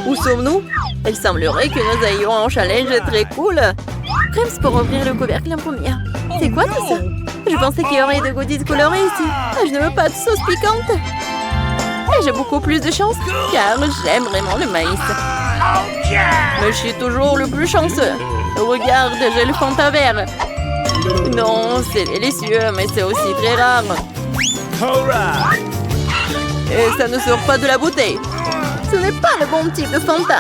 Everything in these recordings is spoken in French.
Où sommes-nous? Il semblerait que nous ayons un challenge très cool. Krems pour ouvrir le couvercle en premier. C'est quoi tout ça? Je pensais qu'il y aurait des goodies colorés ici. Je ne veux pas de sauce piquante. Et j'ai beaucoup plus de chance car j'aime vraiment le maïs. Mais je suis toujours le plus chanceux. Regarde, j'ai le Fanta vert. Non, c'est délicieux, mais c'est aussi très rare. Et ça ne sort pas de la bouteille. Ce n'est pas le bon type de Fanta.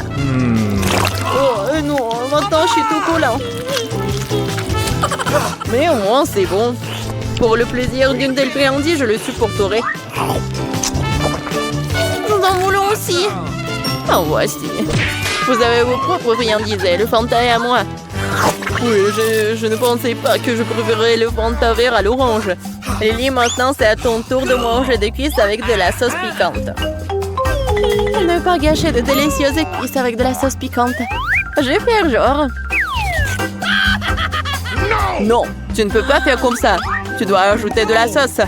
Oh non, maintenant je suis tout collant. Mais au moins c'est bon. Pour le plaisir d'une telle friandise, je le supporterai. Nous en voulons aussi. En voici. Vous avez vos propres friandises et le Fanta est à moi. Oui, je ne pensais pas que je préférais le Fanta vert à l'orange. Lily, maintenant c'est à ton tour de manger des cuisses avec de la sauce piquante. Ne pas gâcher de délicieuses cuisses avec de la sauce piquante. Je vais faire genre. Non, tu ne peux pas faire comme ça. Tu dois ajouter de la sauce.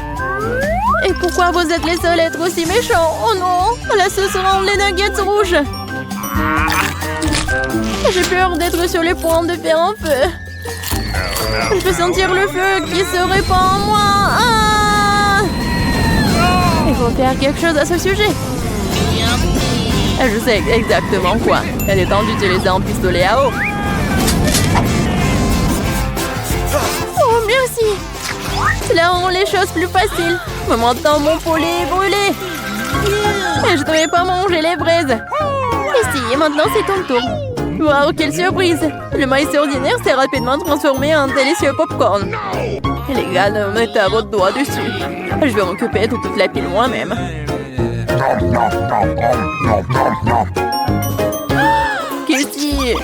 Et pourquoi vous êtes les seuls à être aussi méchants? Oh non, la sauce rend les nuggets rouges. J'ai peur d'être sur le point de faire un feu. Je peux sentir le feu qui se répand en moi. Ah! Il faut faire quelque chose à ce sujet. Je sais exactement quoi. Elle est temps d'utiliser un pistolet à eau. Oh, merci. Cela rend les choses plus faciles. Mais maintenant, mon poulet est brûlé. Et je ne devais pas manger les braises. Ici, maintenant, c'est ton tour. Waouh, quelle surprise! Le maïs ordinaire s'est rapidement transformé en délicieux popcorn. Les gars, mettez votre doigt dessus. Je vais m'occuper de toute la pile moi-même. Kitty!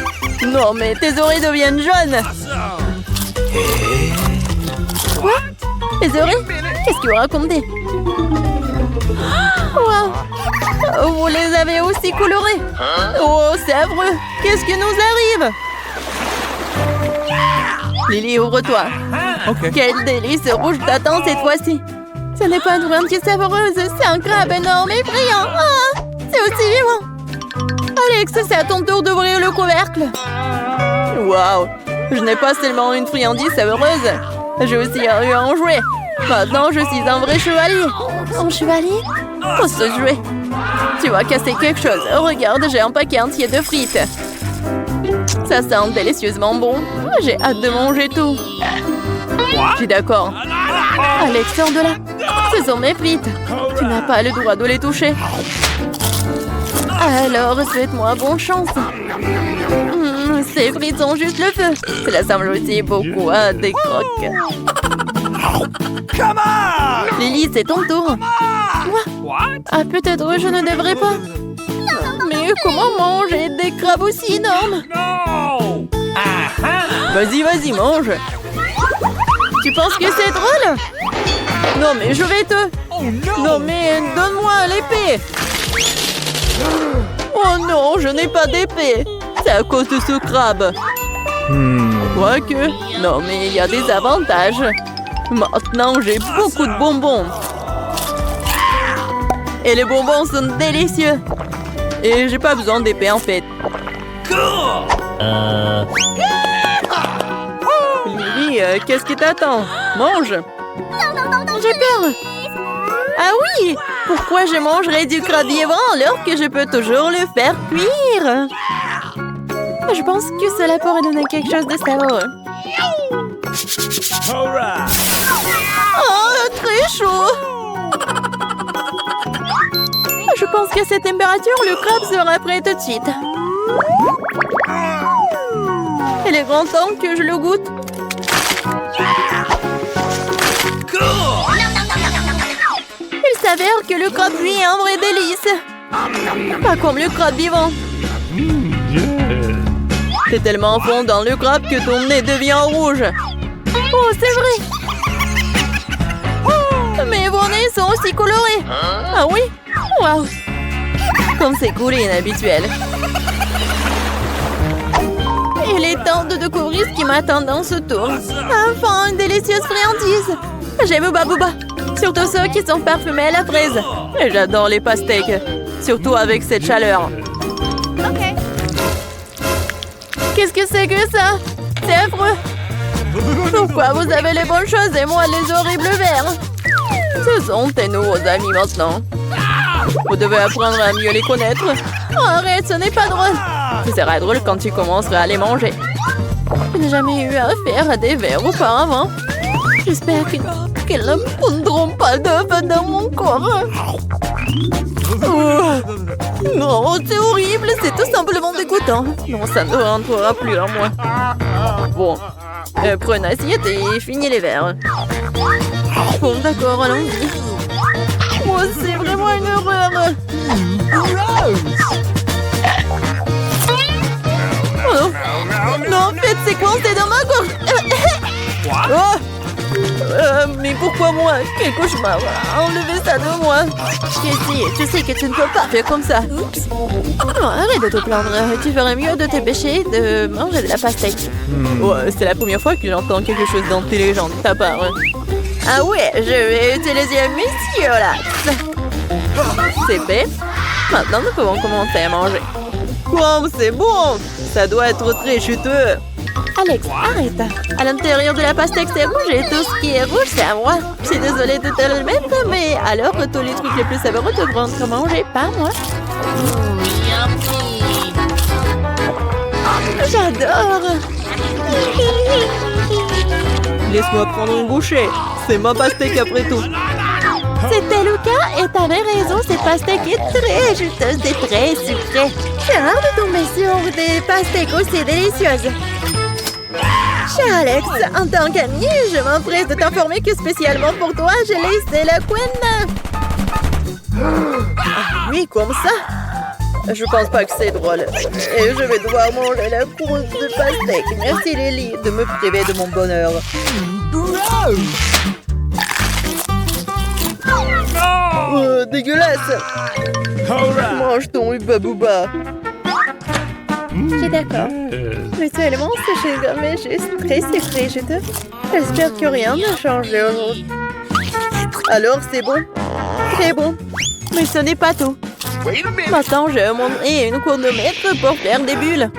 Non, mais tes oreilles deviennent jaunes! Quoi? Les oreilles? Qu'est-ce que vous racontez? Wow! Vous les avez aussi colorées? Oh, c'est affreux! Qu'est-ce qui nous arrive? Lily, ouvre-toi! Okay. Quel délice rouge t'attend cette fois-ci! Ce n'est pas une friandise savoureuse, c'est un crabe énorme et brillant! Ah, c'est aussi vivant! Alex, c'est à ton tour d'ouvrir le couvercle! Waouh! Je n'ai pas seulement une friandise savoureuse, j'ai aussi eu un jouet! Maintenant, je suis un vrai chevalier! Un chevalier? Pour ce jouet! Tu vas casser quelque chose. Regarde, j'ai un paquet entier de frites. Ça sent délicieusement bon. J'ai hâte de manger tout. Je suis d'accord. Alex, sors de là. Ce sont mes frites. Tu n'as pas le droit de les toucher. Alors, souhaite-moi bonne chance. Ces frites sont juste le feu. Cela semble aussi beaucoup à des croques. Lily, c'est ton tour. Quoi? Ah, peut-être je ne devrais pas. Mais comment manger des crabes aussi énormes? Vas-y, vas-y, mange. Tu penses que c'est drôle? Non, mais je vais te... Non, mais donne-moi l'épée. Oh non, je n'ai pas d'épée. C'est à cause de ce crabe. Quoique... Non, mais il y a des avantages. Maintenant, j'ai beaucoup de bonbons. Et les bonbons sont délicieux. Et j'ai pas besoin d'épée en fait. Lily, qu'est-ce qui t'attend? Mange. J'ai peur. Ah oui! Pourquoi je mangerais du crabe vivant alors que je peux toujours le faire cuire? Je pense que cela pourrait donner quelque chose de savoureux. Oh, très chaud! Je pense qu'à cette température, le crabe sera prêt tout de suite. Il est grand temps que je le goûte. Il s'avère que le crabe cuit est un vrai délice. Pas comme le crabe vivant. T'es tellement fond dans le crabe que ton nez devient rouge. Oh, c'est vrai. Mais vos nez sont aussi colorés. Ah oui? Waouh! Comme c'est cool et inhabituel. Il est temps de découvrir ce qui m'attend dans ce tour. Enfin, une délicieuse friandise. J'aime Booba. Surtout ceux qui sont parfumés à la fraise. Et j'adore les pastèques. Surtout avec cette chaleur. Qu'est-ce que c'est que ça? C'est affreux. Pourquoi vous avez les bonnes choses et moi les horribles verres? Ce sont tes nouveaux amis maintenant. Vous devez apprendre à mieux les connaître. Oh, arrête, ce n'est pas drôle. Ce sera drôle quand tu commenceras à les manger. Je n'ai jamais eu affaire à des vers auparavant. J'espère qu'ils ne prendront pas d'œufs dans mon corps. Oh. Non, c'est horrible, c'est tout simplement dégoûtant. Non, ça ne rentrera plus en moi. Bon, prenez une assiette et finis les verres. Bon, d'accord, allons-y. Oh, c'est vraiment une horreur. Oh. Non, faites, c'est coincé dans ma gorge. Oh. Mais pourquoi moi? Quel cauchemar! Enlevez ça de moi! Casey, tu sais que tu ne peux pas faire comme ça! Oups! Non, arrête de te plaindre! Tu ferais mieux de t'empêcher de manger de la pastèque! Oh, c'est la première fois que j'entends quelque chose d'intelligent de ta part! Ah ouais, je vais utiliser un monsieur là! C'est fait! Maintenant, nous pouvons commencer à manger! Quoi, c'est bon! Ça doit être très juteux! Alex, arrête! À l'intérieur de la pastèque, c'est rouge et tout ce qui est rouge, c'est à moi. Je suis désolée de te le mettre, mais alors tous les trucs les plus savoureux devront être mangés par moi. J'adore! Laisse-moi prendre une bouchée. C'est ma pastèque après tout. C'était le cas et t'avais raison, cette pastèque est très juteuse et très sucrée. C'est rare de tomber sur des pastèques aussi délicieuses. Cher Alex, en tant qu'ami, je m'empresse de t'informer que spécialement pour toi, j'ai laissé la couenne. Ah oui, comme ça? Je pense pas que c'est drôle. Et je vais devoir manger la croûte de pastèque. Merci Lily de me priver de mon bonheur. Dégueulasse! Mange ton Hubba Bubba. Je suis d'accord. Visuellement, ce chewing-gum est juste très sucré, j'espère que rien n'a changé aujourd'hui. Alors, c'est bon. Très bon. Mais ce n'est pas tout. Maintenant, je monterai une chronomètre pour faire des bulles.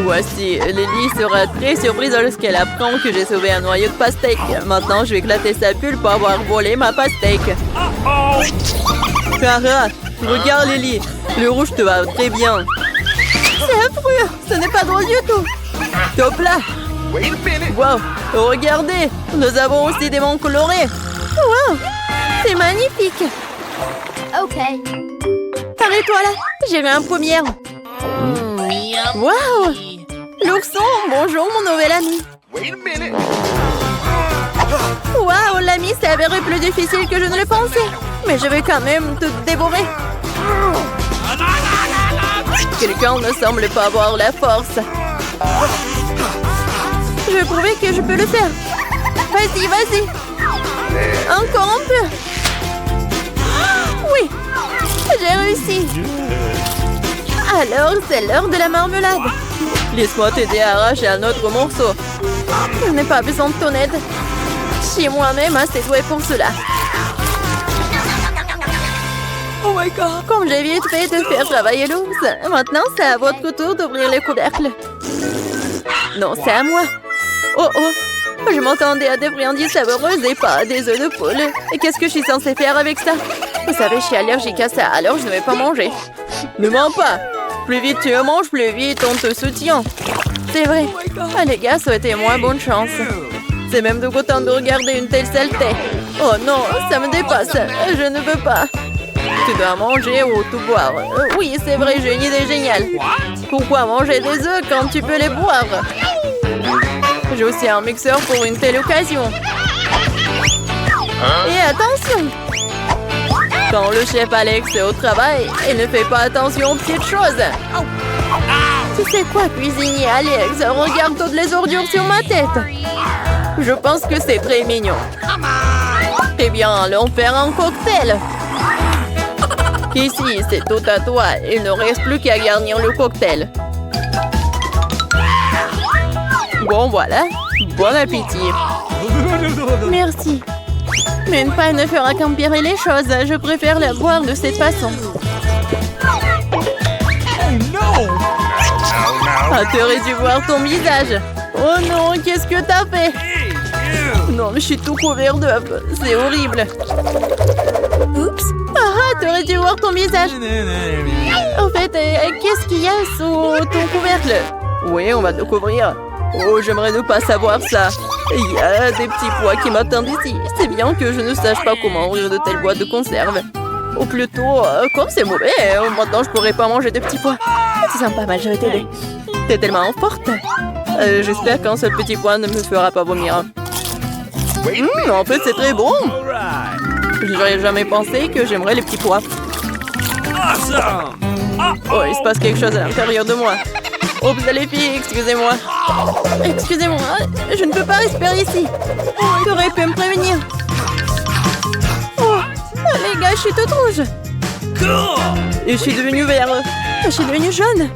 Voici, Lily sera très surprise lorsqu'elle apprend que j'ai sauvé un noyau de pastèque. Maintenant, je vais éclater sa bulle pour avoir volé ma pastèque. Clara, regarde Lily, le rouge te va très bien. C'est affreux, ce n'est pas drôle du tout. Top là. Wow, regardez, nous avons aussi des monts colorés. Wow, c'est magnifique. Ok. Arrête-toi là, j'ai vu un premier. Wow, l'ourson, bonjour mon nouvel ami. Wow, l'ami s'est avéré plus difficile que je ne le pensais. Mais je vais quand même te dévorer. Quelqu'un ne semble pas avoir la force. Je vais prouver que je peux le faire. Vas-y, vas-y. Encore un peu. Oui, j'ai réussi. Alors, c'est l'heure de la marmelade. Laisse-moi t'aider à arracher un autre morceau. Je n'ai pas besoin de ton aide. Je suis moi-même assez douée pour cela. Oh my God. Comme j'ai vite fait de faire travailler l'ours, maintenant c'est à votre tour d'ouvrir les couvercles. Non, c'est à moi. Oh oh, je m'attendais à des friandises savoureuses et pas à des œufs de poule. Et qu'est-ce que je suis censée faire avec ça? Vous savez, je suis allergique à ça, alors je ne vais pas manger. Ne mens pas. Plus vite tu en manges, plus vite on te soutient. C'est vrai. Ah, les gars, souhaitez-moi bonne chance. C'est même dégoûtant de regarder une telle saleté. Oh non, ça me dépasse. Je ne veux pas. Tu dois manger ou tout boire. Oui, c'est vrai, j'ai une idée géniale. Pourquoi manger des œufs quand tu peux les boire? J'ai aussi un mixeur pour une telle occasion. Et attention! Quand le chef Alex est au travail, il ne fait pas attention aux petites choses. Tu sais quoi, cuisinier Alex? Regarde toutes les ordures sur ma tête. Je pense que c'est très mignon. Eh bien, allons faire un cocktail. Ici, c'est tout à toi. Il ne reste plus qu'à garnir le cocktail. Bon, voilà. Bon appétit. Merci. Mais une panne ne fera qu'empirer les choses. Je préfère la boire de cette façon. Ah, t'aurais dû voir ton visage. Oh non, qu'est-ce que t'as fait? Non, mais je suis tout couvert d'œufs. C'est horrible. Oups. Ah, t'aurais dû voir ton visage. En fait, qu'est-ce qu'il y a sous ton couvercle? Oui, on va te couvrir. Oh, j'aimerais ne pas savoir ça. Il y a des petits pois qui m'attendent ici. C'est bien que je ne sache pas comment ouvrir de telles boîtes de conserve. Ou plutôt, comme c'est mauvais, maintenant je pourrais pas manger de petits pois. C'est sympa, mal, je vais t'aider. T'es tellement forte. J'espère qu'un seul petit pois ne me fera pas vomir. En fait, c'est très bon. Je n'aurais jamais pensé que j'aimerais les petits pois. Oh, il se passe quelque chose à l'intérieur de moi. Oups, les filles, excusez-moi. Excusez-moi, je ne peux pas respirer ici. Tu aurais pu me prévenir. Oh, les gars, je suis toute rouge. Et je suis devenue vert. Je suis devenue jaune.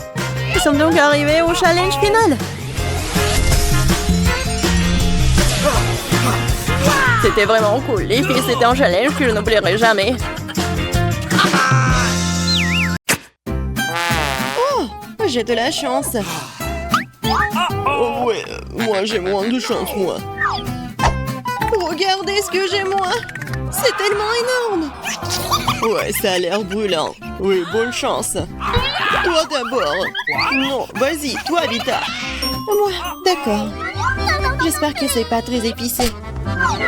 Nous sommes donc arrivés au challenge final. C'était vraiment cool. Les filles, c'était un challenge que je n'oublierai jamais. Oh, j'ai de la chance. Oh ouais, moi j'ai moins de chance, moi. Regardez ce que j'ai, moi. C'est tellement énorme. Ouais, ça a l'air brûlant. Oui, bonne chance. Toi d'abord. Non, vas-y, toi, Vita. Moi, d'accord. J'espère que c'est pas très épicé.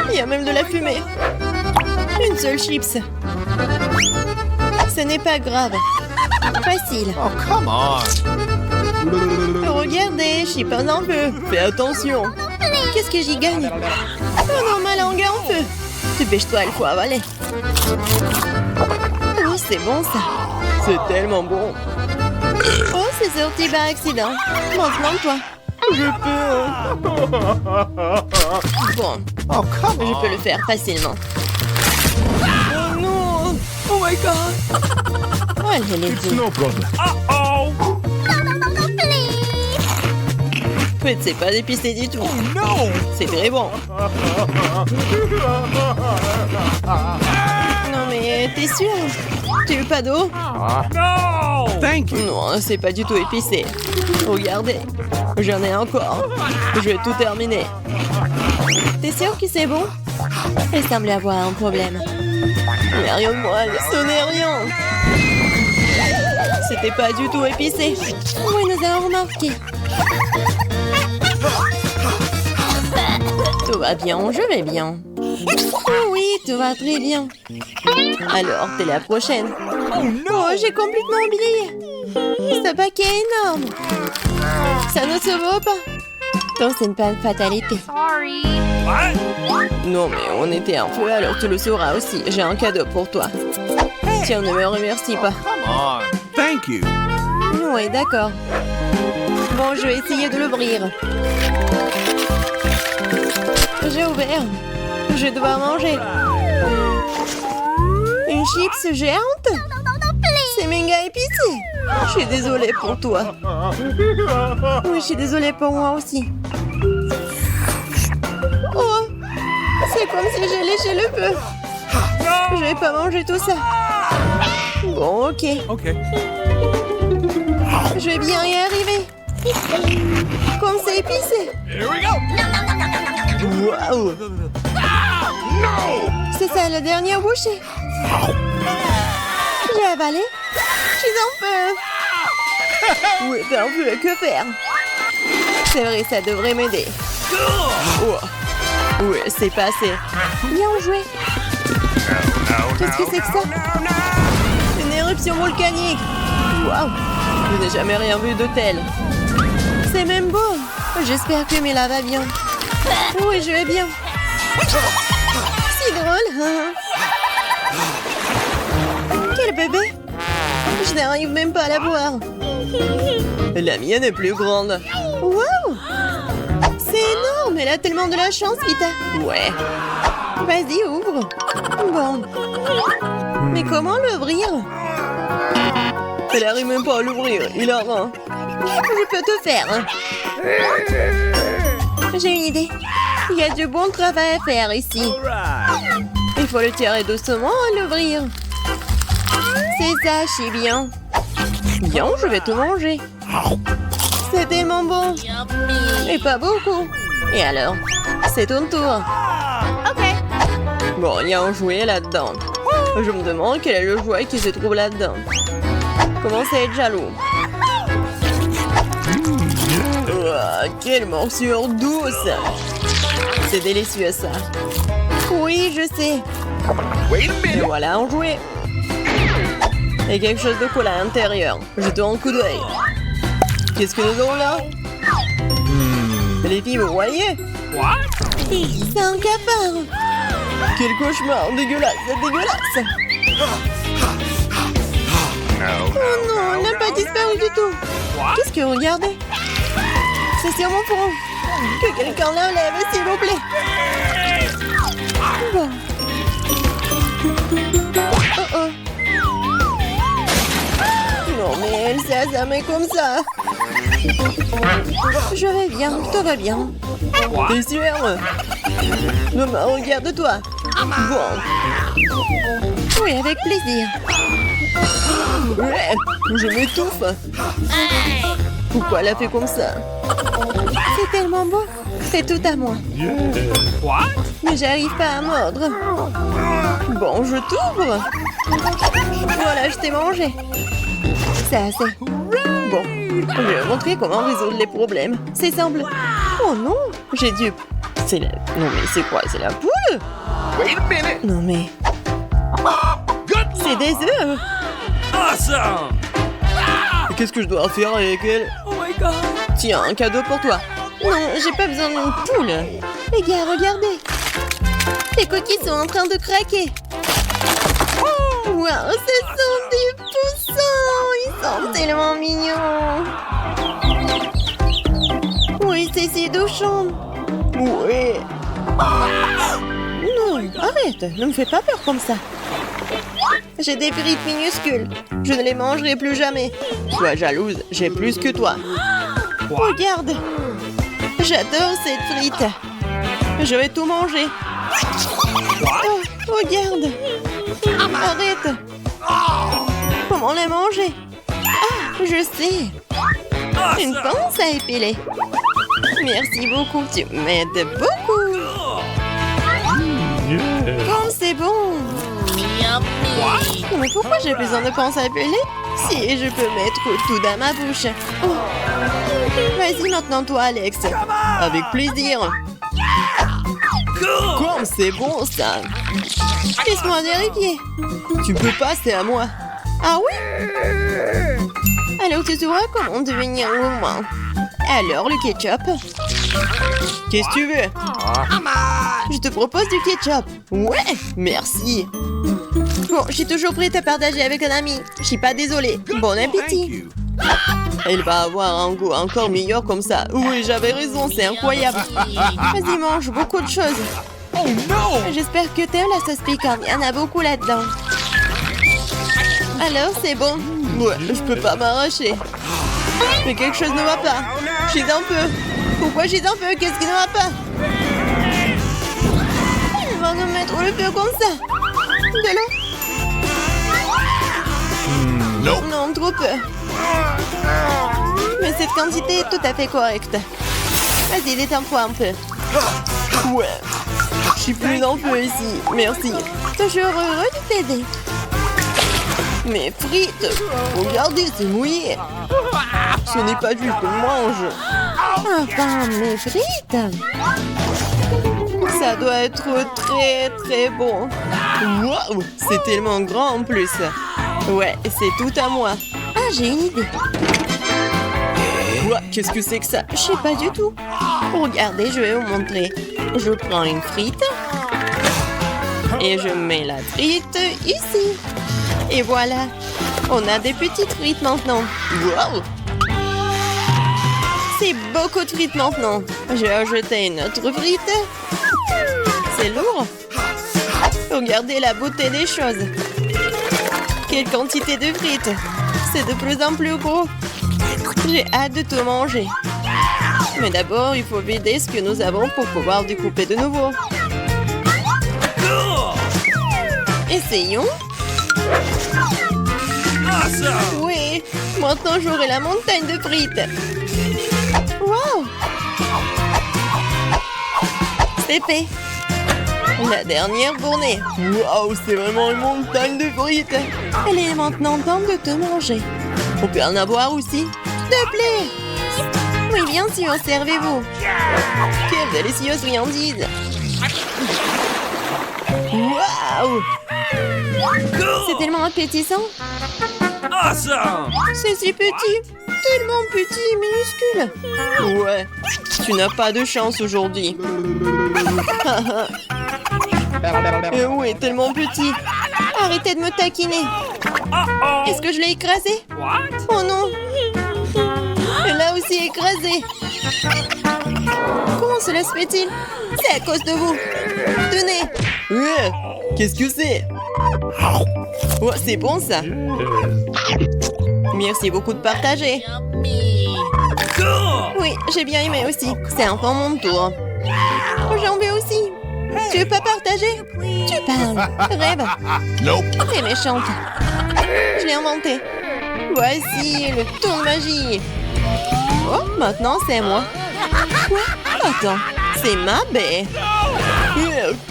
Il y a même de la fumée. Une seule chips. Ce n'est pas grave. Facile. Oh, come on. Regardez, je suis pas en feu. Fais attention. Qu'est-ce que j'y gagne? Oh non, ma langue est en feu. Dépêche-toi, il faut avaler. Oh, c'est bon ça. C'est tellement bon. Oh, c'est sorti par accident. Maintenant, toi. J'ai peur. Bon, Oh, come je on. peux le faire facilement. Oh non! Oh my god! Oh, elle est It's dure. no problem. En fait, c'est pas épicé du tout. No. C'est très bon. Non mais t'es sûr? Tu veux pas d'eau? Thank you. Non, c'est pas du tout épicé. Regardez, j'en ai encore. Je vais tout terminer. T'es sûr que c'est bon? Elle semble avoir un problème. Mais rien de moi, ce n'est rien. C'était pas du tout épicé. Oui, nous avons remarqué. Tout va bien, je vais bien. Oh oui, tout va très bien. Alors, t'es la prochaine. Oh, j'ai complètement oublié. Ce paquet est énorme. Ça ne se vaut pas. Donc, c'est une fatalité. Non, mais on était un peu, alors tu le sauras aussi. J'ai un cadeau pour toi. Tiens, ne me remercie pas. Come on. Thank you. Oui, d'accord. Bon, je vais essayer de l'ouvrir. J'ai ouvert. Je vais devoir manger. Une chips géante? C'est méga épicé. Je suis désolée pour toi. Oui, je suis désolée pour moi aussi. Oh, c'est comme si j'ai léché le feu. Je vais pas manger tout ça. Bon, ok. Okay. Je vais bien y arriver. Comme c'est épicé. Here we go. Waouh! C'est ça, la dernière bouchée. J'ai avalé. Je suis en feu. Oui, ben on peut que faire. C'est vrai, ça devrait m'aider. Oh. Oui, c'est passé. Bien joué. Qu'est-ce que c'est que ça? Une éruption volcanique. Waouh! Je n'ai jamais rien vu de tel. C'est même beau. J'espère que Mila va bien. Oui, je vais bien. C'est drôle, hein? Quel bébé! Je n'arrive même pas à la voir. La mienne est plus grande. Wow! C'est énorme! Elle a tellement de la chance, Vita. Ouais. Vas-y, ouvre. Bon. Mais comment l'ouvrir? Elle n'arrive même pas à l'ouvrir. Il a rien. Je peux te faire. J'ai une idée. Il y a du bon travail à faire ici. Il faut le tirer doucement et l'ouvrir. C'est ça, je suis bien. Bien, je vais tout manger. C'est tellement bon. Mais pas beaucoup. Et alors? C'est ton tour. Ok. Bon, il y a un jouet là-dedans. Je me demande quel est le jouet qui se trouve là-dedans. Commence à être jaloux. Quelle morsure douce! C'est délicieux, ça. Oui, je sais. Et voilà un jouet. Et quelque chose de cool à l'intérieur. Jetons un coup d'œil. Qu'est-ce que nous avons là? Les filles, vous voyez? C'est un cafard. Quel cauchemar! Dégueulasse, c'est dégueulasse! Oh non, elle n'a pas disparu du tout. Qu'est-ce que vous regardez? C'est sur mon front. Que quelqu'un l'enlève, s'il vous plaît. Bon. Oh oh. Non mais elle s'est assommée comme ça. Je vais bien, tout va bien. T'es sûr? Maman, regarde-toi. Bon. Oui, avec plaisir. Ouais, je m'étouffe. Pourquoi elle a fait comme ça? C'est tellement beau. C'est tout à moi. Mais j'arrive pas à mordre. Bon, je t'ouvre. Voilà, je t'ai mangé. C'est assez. Bon, je vais montrer comment résoudre les problèmes. C'est simple. Oh non, j'ai dû... C'est la... Non mais c'est quoi? C'est la poule? Non mais... C'est des œufs. Awesome! Qu'est-ce que je dois faire avec elle? Oh my god! Tiens, un cadeau pour toi. Non, j'ai pas besoin d'une poule. Les gars, regardez. Les coquilles sont en train de craquer. Waouh, ce sont des poussins. Ils sont tellement mignons. Oui, c'est si douchant. Oui. Non, arrête. Ne me fais pas peur comme ça. J'ai des frites minuscules. Je ne les mangerai plus jamais. Sois jalouse, j'ai plus que toi. Regarde. J'adore cette frite. Je vais tout manger. Oh, regarde. Arrête. Comment les manger? Ah, je sais. Une pince à épiler. Merci beaucoup, tu m'aides beaucoup. Comme c'est bon. Mais pourquoi j'ai besoin de pince à épiler? Si je peux mettre tout dans ma bouche. Oh. Vas-y maintenant toi, Alex. Avec plaisir. Comme c'est bon ça. Laisse-moi vérifier. Tu peux pas, c'est à moi. Ah oui? Alors tu sauras comment devenir gourmand. Alors le ketchup. Qu'est-ce que tu veux? Je te propose du ketchup. Ouais, merci. Bon, je suis toujours prête à partager avec un ami. Je suis pas désolée. Bon appétit. Elle va avoir un goût encore meilleur comme ça. Oui, j'avais raison, c'est incroyable. Vas-y, mange beaucoup de choses. Oh non! J'espère que t'aimes la sauce piquante. Il y en a beaucoup là-dedans. Alors, c'est bon? Ouais, je peux pas m'arracher. Mais quelque chose ne va pas. J'hésite un peu. Pourquoi j'hésite un peu? Qu'est-ce qui ne va pas? Il va nous mettre le feu comme ça. De l'eau? Non, trop peu. Mais cette quantité est tout à fait correcte. Vas-y, détends-toi un peu. Ouais. Je suis plus en feu ici. Merci. Toujours heureux de t'aider. Mes frites. Regardez, c'est mouillé. Ce n'est pas juste que je mange. Enfin, mes frites. Ça doit être très très bon. Waouh, c'est tellement grand en plus. Ouais, c'est tout à moi. Ah, j'ai une idée. Ouah, qu'est-ce que c'est que ça? Je sais pas du tout. Regardez, je vais vous montrer. Je prends une frite. Et je mets la frite ici. Et voilà. On a des petites frites maintenant. Waouh! C'est beaucoup de frites maintenant. Je vais ajouter une autre frite. C'est lourd. Regardez la beauté des choses. Quelle quantité de frites. C'est de plus en plus gros. J'ai hâte de tout manger. Mais d'abord, il faut vider ce que nous avons pour pouvoir découper de nouveau. Essayons. Awesome! Oui, maintenant j'aurai la montagne de frites. Wow! C'est fait. La dernière fournée. Wow, c'est vraiment une montagne de frites. Elle est maintenant temps de te manger. On peut en avoir aussi. S'il te plaît. Oui, bien sûr, servez-vous. Quelle délicieuse friandise. Wow! C'est tellement appétissant. Awesome! C'est si petit. Tellement petit et minuscule. Ouais, tu n'as pas de chance aujourd'hui. Oui, tellement petit. Arrêtez de me taquiner. Est-ce que je l'ai écrasé? What? Oh non. Et là aussi écrasé. Comment cela se fait-il? C'est à cause de vous. Tenez. Ouais, qu'est-ce que c'est? Oh, c'est bon ça. Merci beaucoup de partager. Cool! Oui, j'ai bien aimé aussi. C'est enfin mon tour. J'en veux aussi. Tu veux pas partager? Tu parles. Rêve. Nope. T'es méchante. Je l'ai inventé. Voici le tour de magie. Oh, maintenant c'est moi. Quoi? Attends, c'est ma baie.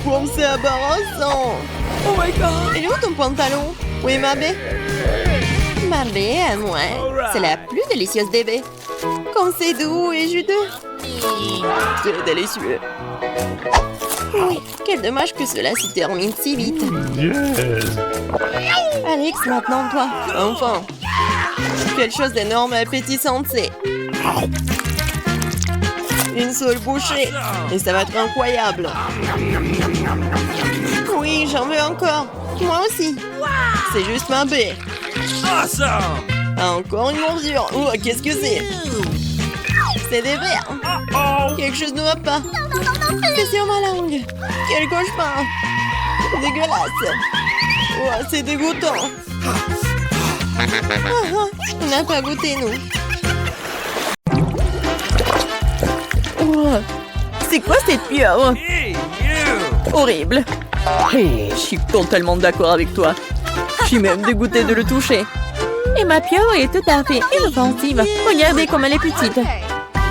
Comme c'est embarrassant. Oh my god. Et où ton pantalon? Oui, ma baie. Ma baie à moi. C'est la plus délicieuse des baies. Quand c'est doux et juteux. C'est délicieux. Oui, quel dommage que cela se termine si vite. Alex, maintenant toi. Enfin. Quelque chose d'énorme et appétissant, c'est. Une seule bouchée. Et ça va être incroyable. Oui, j'en veux encore. Moi aussi. C'est juste ma baie. Awesome! Encore une morsure. Oh, qu'est-ce que c'est? C'est des vers. Uh-oh! Quelque chose ne va pas. C'est sur ma langue. Quel cauchemar. Dégueulasse. Oh, c'est dégoûtant. On n'a pas goûté, nous. Oh, c'est quoi cette pieuvre? Hey, you! Horrible. Je suis totalement d'accord avec toi. Je suis même dégoûtée de le toucher. Et ma pieuvre est tout à fait inoffensive. Regardez comme elle est petite.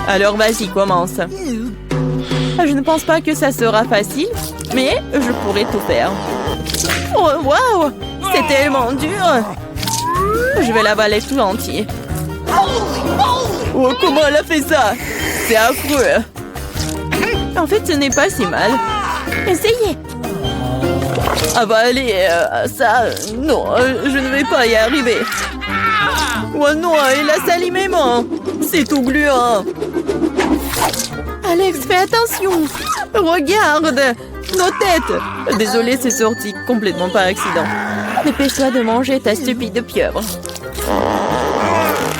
Alors vas-y, commence. Je ne pense pas que ça sera facile, mais je pourrai tout faire. Oh, waouh! C'est tellement dur! Je vais l'avaler tout entier. Oh, comment elle a fait ça? C'est affreux. En fait, ce n'est pas si mal. Essayez. Avaler ça... non, je ne vais pas y arriver. Oh non, il a sali mes mains. C'est tout gluant. Alex, fais attention. Regarde. Nos têtes. Désolée, c'est sorti complètement par accident. Dépêche-toi de manger ta stupide pieuvre.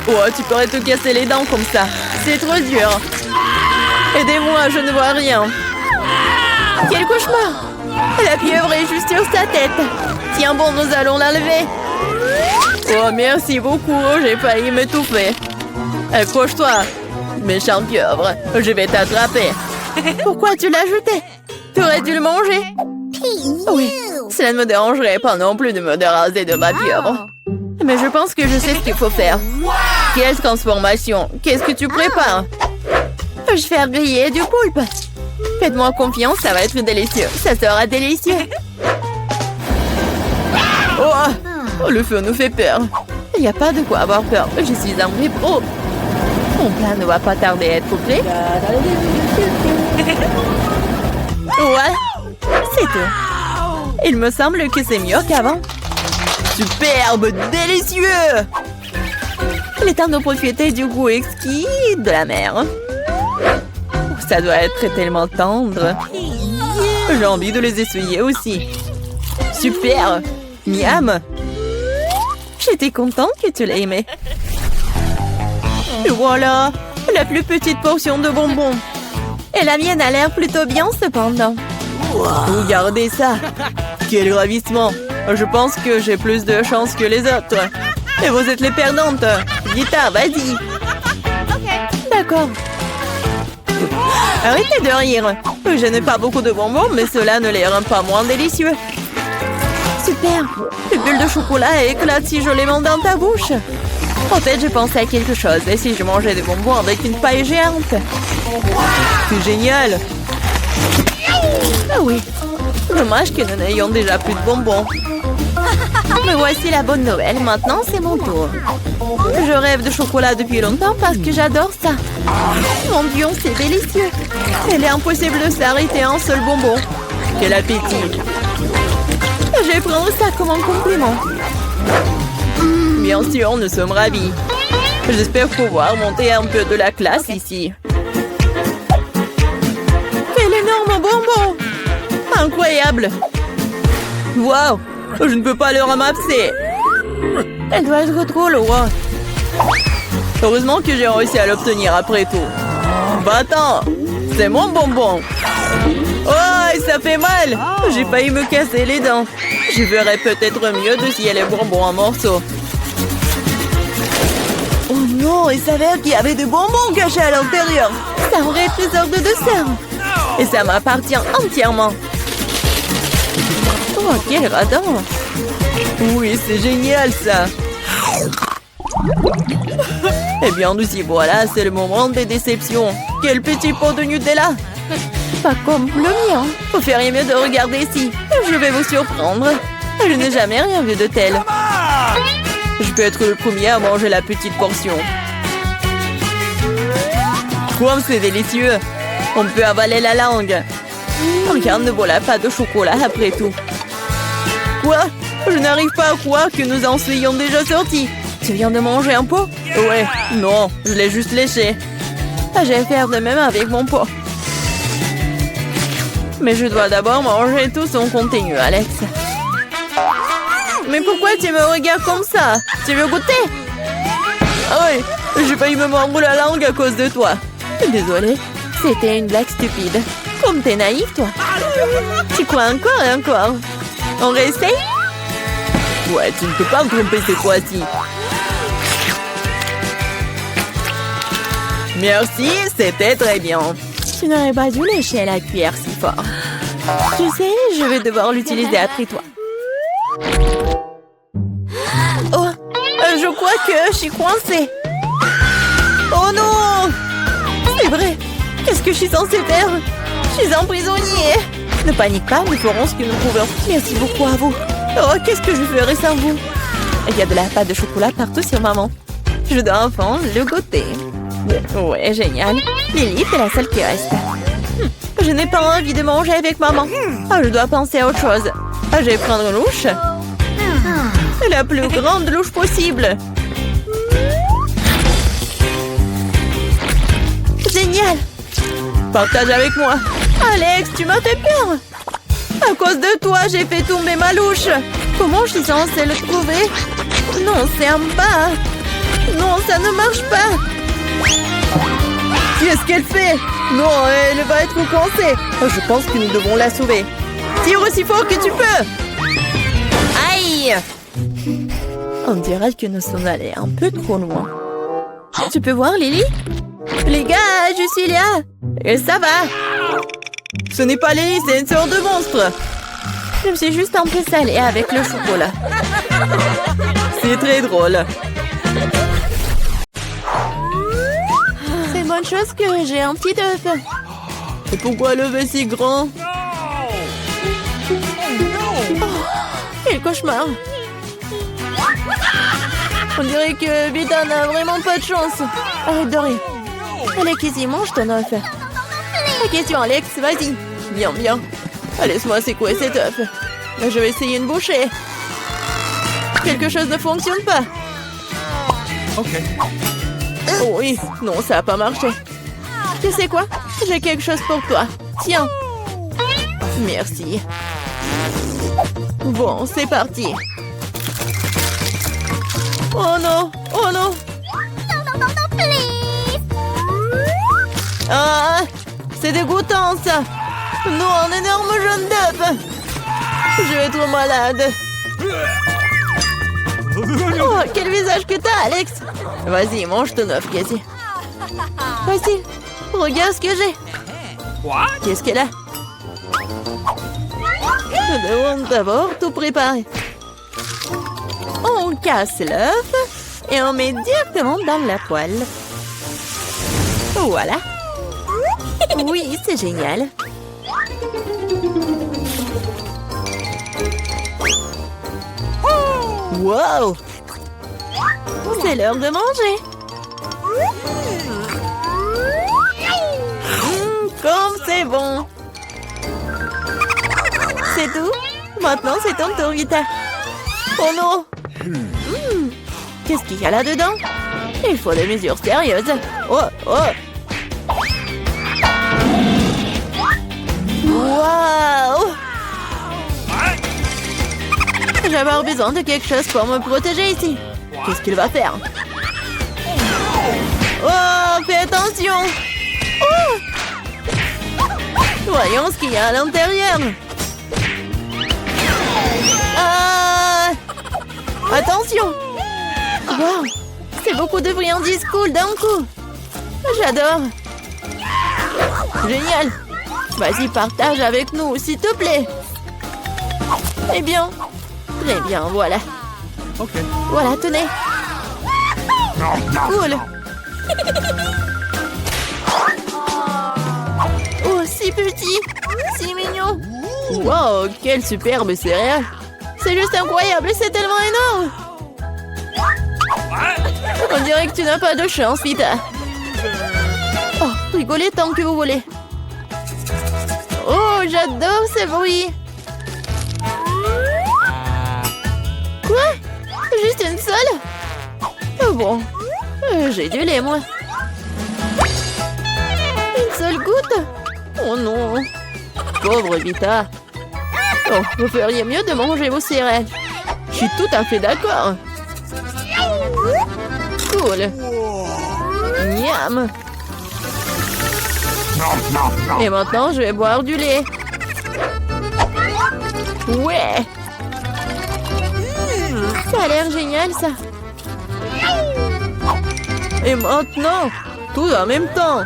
Oh, tu pourrais te casser les dents comme ça. C'est trop dur. Aidez-moi, je ne vois rien. Quel cauchemar. La pieuvre est juste sur sa tête. Tiens bon, nous allons la lever. Oh, merci beaucoup. J'ai failli m'étouffer. Accroche-toi. Méchante pieuvre. Je vais t'attraper. Pourquoi tu l'as jeté? Tu aurais dû le manger. Oui, cela ne me dérangerait pas non plus de me déraser de ma pieuvre. Mais je pense que je sais ce qu'il faut faire. Quelle transformation? Qu'est-ce que tu prépares? Je vais faire griller du poulpe. Faites-moi confiance, ça va être délicieux. Ça sera délicieux. Oh, le feu nous fait peur. Il n'y a pas de quoi avoir peur. Je suis un vrai pro. Mon plat ne va pas tarder à être complet. Voilà, c'est tout. Il me semble que c'est mieux qu'avant. Superbe, délicieux. Il est temps de profiter du goût exquis de la mer. Ça doit être tellement tendre. J'ai envie de les essuyer aussi. Super, miam. J'étais contente que tu l'aies aimé. Et voilà, la plus petite portion de bonbons. Et la mienne a l'air plutôt bien cependant. Regardez ça. Quel ravissement. Je pense que j'ai plus de chance que les autres. Et vous êtes les perdantes. Guitare, vas-y. D'accord. Arrêtez de rire. Je n'ai pas beaucoup de bonbons, mais cela ne les rend pas moins délicieux. Super. Les bulles de chocolat éclatent si joliment dans ta bouche. En fait, j'ai pensé à quelque chose. Et si je mangeais des bonbons avec une paille géante? C'est génial. Ah oui. Dommage que nous n'ayons déjà plus de bonbons. Mais voici la bonne nouvelle. Maintenant, c'est mon tour. Je rêve de chocolat depuis longtemps parce que j'adore ça. Mon Dieu, c'est délicieux. Il est impossible de s'arrêter à un seul bonbon. Quel appétit. Je vais prendre ça comme un compliment. Bien sûr, nous sommes ravis. J'espère pouvoir monter un peu de la classe ici. Quel énorme bonbon! Incroyable! Wow! Je ne peux pas le ramasser. Elle doit être trop loin. Heureusement que j'ai réussi à l'obtenir après tout. Va-t'en! C'est mon bonbon! Oh, ça fait mal! J'ai failli me casser les dents. Je verrais peut-être mieux de scier les bonbons en morceaux. Oh non, il s'avère qu'il y avait des bonbons cachés à l'intérieur. C'est un vrai trésor de dessert. Et ça m'appartient entièrement. Oh, quel radin! Oui, c'est génial ça! Eh bien, nous y voilà, c'est le moment des déceptions. Quel petit pot de Nutella! Pas comme le mien. Vous feriez mieux de regarder ici. Je vais vous surprendre. Je n'ai jamais rien vu de tel. Je peux être le premier à manger la petite portion. Comme c'est délicieux! On peut avaler la langue. Regarde, ne voilà pas de chocolat après tout. Quoi? Je n'arrive pas à croire que nous en soyons déjà sortis. Tu viens de manger un pot? Ouais, non, je l'ai juste léché. Je vais faire de même avec mon pot. Mais je dois d'abord manger tout son contenu, Alex. Mais pourquoi tu me regardes comme ça? Tu veux goûter? Ah oui, j'ai failli me mordre la langue à cause de toi. Désolée, c'était une blague stupide. Comme t'es naïf, toi. Tu crois encore et encore. On réessaye? Ouais, tu ne peux pas me tromper cette fois-ci. Merci, c'était très bien. Tu n'aurais pas dû lécher la cuillère si fort. Tu sais, je vais devoir l'utiliser après toi. Oh, je crois que je suis coincée. Oh non! C'est vrai. Qu'est-ce que je suis censée faire? Je suis un prisonnier. Ne panique pas, nous ferons ce que nous pouvons. Merci beaucoup à vous. Oh, qu'est-ce que je ferais sans vous? Il y a de la pâte de chocolat partout sur maman. Je dois enfin le goûter. Ouais, génial. Lily, t'es la seule qui reste. Je n'ai pas envie de manger avec maman. Ah, je dois penser à autre chose. Ah, je vais prendre une louche. La plus grande louche possible. Génial. Partage avec moi. Alex, tu m'as fait peur. À cause de toi, j'ai fait tomber ma louche. Comment je suis censée le trouver? Non, c'est en bas. Non, ça ne marche pas. Qu'est-ce qu'elle fait? Non, elle va être coincée. Je pense que nous devons la sauver. Tire aussi fort que tu peux. Aïe! On dirait que nous sommes allés un peu trop loin. Tu peux voir, Lily? Les gars, je suis là. Et ça va? Ce n'est pas Lily, c'est une sorte de monstre. Je me suis juste un peu salée avec le chocolat. C'est très drôle. C'est une bonne chose que j'ai un petit œuf. Et pourquoi l'œuf est si grand? Oh, quel cauchemar. On dirait que Vita n'a vraiment pas de chance. Arrête de rire. Alex, ici, mange ton œuf. La question, Alex, vas-y. Bien, bien. Laisse-moi secouer cet œuf. Je vais essayer une bouchée. Quelque chose ne fonctionne pas. Ok. Oh oui, non, ça n'a pas marché. Tu sais quoi? J'ai quelque chose pour toi. Tiens. Merci. Bon, c'est parti. Oh non, oh non. Ah, c'est dégoûtant ça. Non, un énorme jaune d'œuf. Je vais être malade. Oh, quel visage que t'as, Alex. Vas-y, mange ton œuf, Casey. Facile. Regarde ce que j'ai. Qu'est-ce qu'elle a? Nous devons d'abord tout préparer. On casse l'œuf et on met directement dans la poêle. Voilà. Oui, c'est génial. Wow! C'est l'heure de manger. Comme c'est bon. C'est tout? Maintenant, c'est ton tour, Rita. Oh non! Qu'est-ce qu'il y a là-dedans? Il faut des mesures sérieuses. Oh, oh! Waouh! Je vais avoir besoin de quelque chose pour me protéger ici. Qu'est-ce qu'il va faire? Oh, fais attention! Oh! Voyons ce qu'il y a à l'intérieur. Ah! Attention! Wow! C'est beaucoup de friandises cool d'un coup. J'adore. Génial. Vas-y, partage avec nous, s'il te plaît. Eh bien. Très bien, voilà. Ok. Voilà, tenez. Cool. Oh, si petit. Si mignon. Wow, quelle superbe céréale. C'est juste incroyable, c'est tellement énorme. On dirait que tu n'as pas de chance, Vita. Oh, rigolez tant que vous voulez. Oh, j'adore ces bruits. Quoi? Juste une seule? Oh bon, j'ai du lait, moi. Une seule goutte? Oh non. Pauvre Vita. Oh, vous feriez mieux de manger vos céréales. Je suis tout à fait d'accord. Cool. Miam. Et maintenant, je vais boire du lait. Ouais. Ça a l'air génial, ça. Et maintenant, tout en même temps.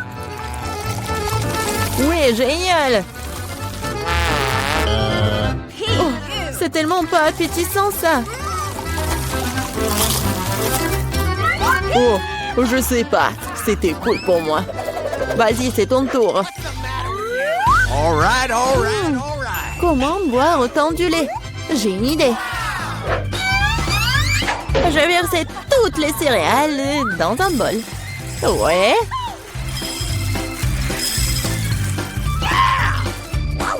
Ouais, génial. Oh, c'est tellement pas appétissant, ça. Oh, je sais pas. C'était cool pour moi. Vas-y, c'est ton tour. All right. Comment boire autant du lait? J'ai une idée. Je vais verser toutes les céréales dans un bol. Ouais.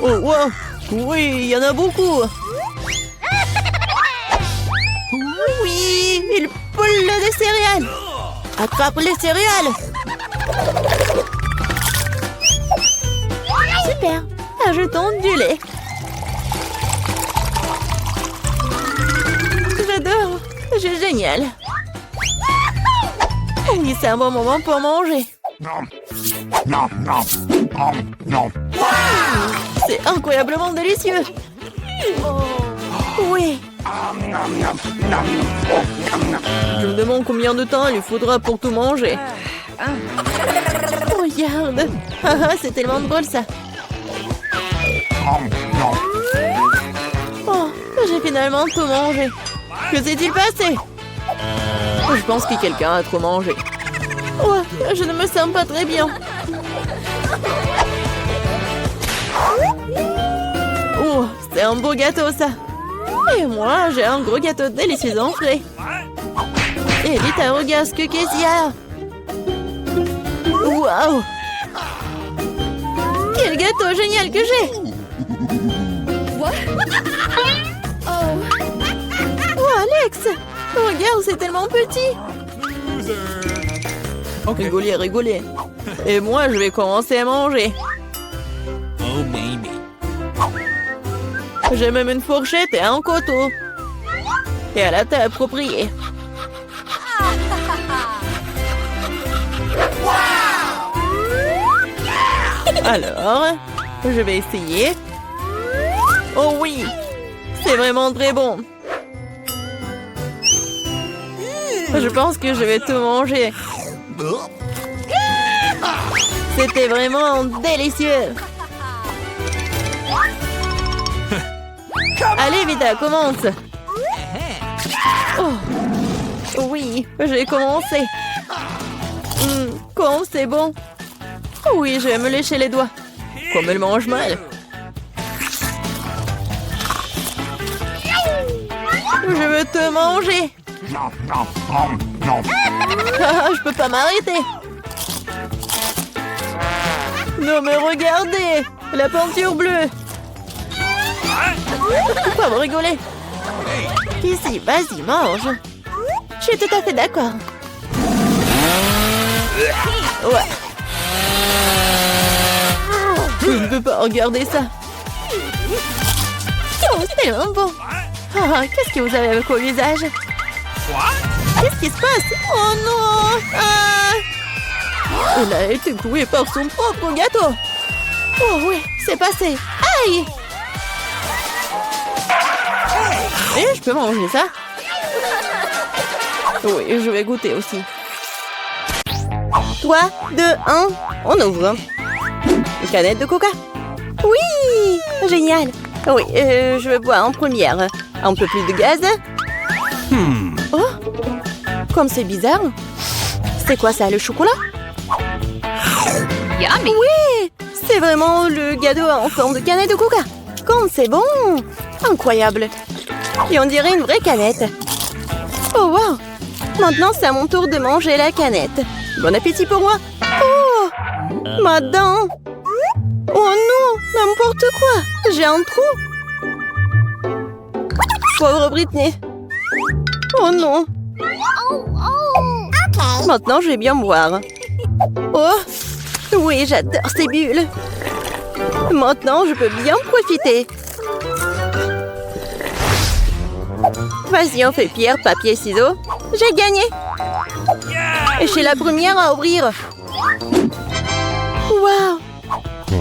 Oh, wow. Oui, il y en a beaucoup. Oui, il poule des céréales. Attrape les céréales. Super. Ajoutons du lait. J'adore. C'est génial. Oui, c'est un bon moment pour manger. C'est incroyablement délicieux. Oui. Je me demande combien de temps il faudra pour tout manger. Regarde. C'est tellement drôle, ça. Oh, j'ai finalement tout mangé. Que s'est-il passé? Je pense que quelqu'un a trop mangé. Oh, je ne me sens pas très bien. Oh, c'est un beau gâteau, ça. Et moi, j'ai un gros gâteau délicieux en frais. Et vite, regarde ce qu'est-ce qu'il y a. Waouh! Quel gâteau génial que j'ai! Oh, Alex! Regarde, c'est tellement petit! Rigolez, rigolez. Et moi, je vais commencer à manger. Oh, baby. J'ai même une fourchette et un couteau. Et à la table appropriée. Alors, je vais essayer. Oh oui! C'est vraiment très bon. Je pense que je vais tout manger. C'était vraiment délicieux. Allez, Vita, commence. Oh. Oui, j'ai commencé. Quand c'est bon. Oui, je vais me lécher les doigts. Comme elle mange mal. Je veux te manger. Ah, je peux pas m'arrêter. Non mais regardez, la peinture bleue. Pourquoi vous rigolez? Ici, vas-y, mange. Je suis tout à fait d'accord. Ouais. Je ne peux pas regarder ça. Oh, c'est tellement bon. Ah, qu'est-ce que vous avez avec au visage? Qu'est-ce qui se passe? Oh non! Elle a été clouée par son propre gâteau. Oh oui, c'est passé. Aïe! Et je peux manger ça? Oui, je vais goûter aussi. 3, 2, 1, on ouvre. Une canette de coca. Oui! Génial! Oui, je vais boire en première. Un peu plus de gaz. Oh! Comme c'est bizarre. C'est quoi ça, le chocolat? Yummy. Oui! C'est vraiment le gâteau en forme de canette de coca. Comme c'est bon! Incroyable! Et on dirait une vraie canette. Oh wow! Maintenant, c'est à mon tour de manger la canette. Bon appétit pour moi! Oh! Ma dent! Oh non! N'importe quoi! J'ai un trou! Pauvre Britney! Oh non! Maintenant, je vais bien boire. Oh! Oui, j'adore ces bulles! Maintenant, je peux bien profiter. Vas-y, on fait pierre, papier, ciseaux. J'ai gagné! Et je suis la première à ouvrir. Waouh!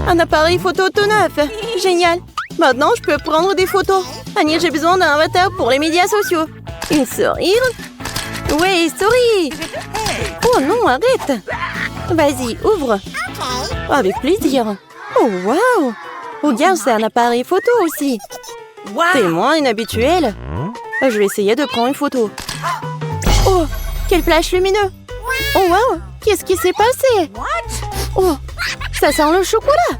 Un appareil photo tout neuf. Génial! Maintenant, je peux prendre des photos. Annie, j'ai besoin d'un avatar pour les médias sociaux. Une sourire? Oui, souris! Oh non, arrête! Vas-y, ouvre. Avec plaisir. Oh, waouh! Regarde, c'est un appareil photo aussi. Témoin inhabituel. Je vais essayer de prendre une photo. Oh, quel flash lumineux! Oh, waouh! Qu'est-ce qui s'est passé? Oh, ça sent le chocolat!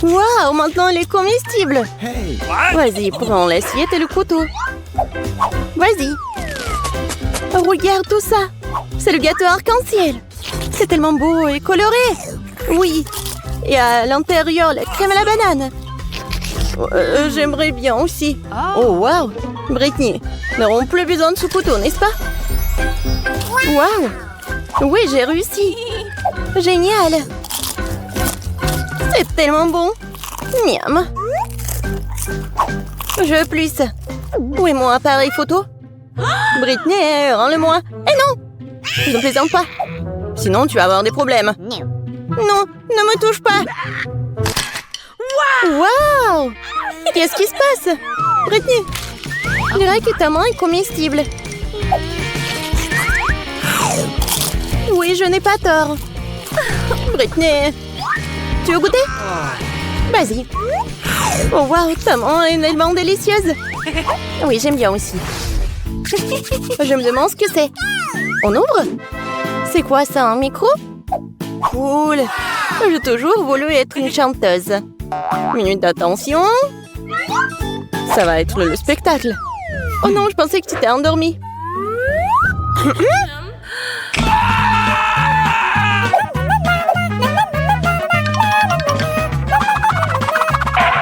Waouh, maintenant il est comestible! Vas-y, prends l'assiette et le couteau. Vas-y. Regarde tout ça! C'est le gâteau arc-en-ciel! C'est tellement beau et coloré! Oui! Et à l'intérieur, la crème à la banane! J'aimerais bien aussi. Oh, waouh! Britney, nous n'aurons plus besoin de ce couteau, n'est-ce pas? Waouh! Oui, j'ai réussi! Génial! C'est tellement bon! Miam! Je veux plus! Où est mon appareil photo? Britney, rends-le-moi! Eh non! Je ne plaisante pas! Sinon, tu vas avoir des problèmes! Non, ne me touche pas! Waouh! Qu'est-ce qui se passe? Britney, je dirais que ta main est comestible. Oui, je n'ai pas tort. Britney, tu veux goûter? Vas-y. Oh waouh, ta main est tellement délicieuse. Oui, j'aime bien aussi. Je me demande ce que c'est. On ouvre? C'est quoi ça, un micro? Cool. J'ai toujours voulu être une chanteuse. Minute d'attention. Ça va être le spectacle. Oh non, je pensais que tu t'es endormie.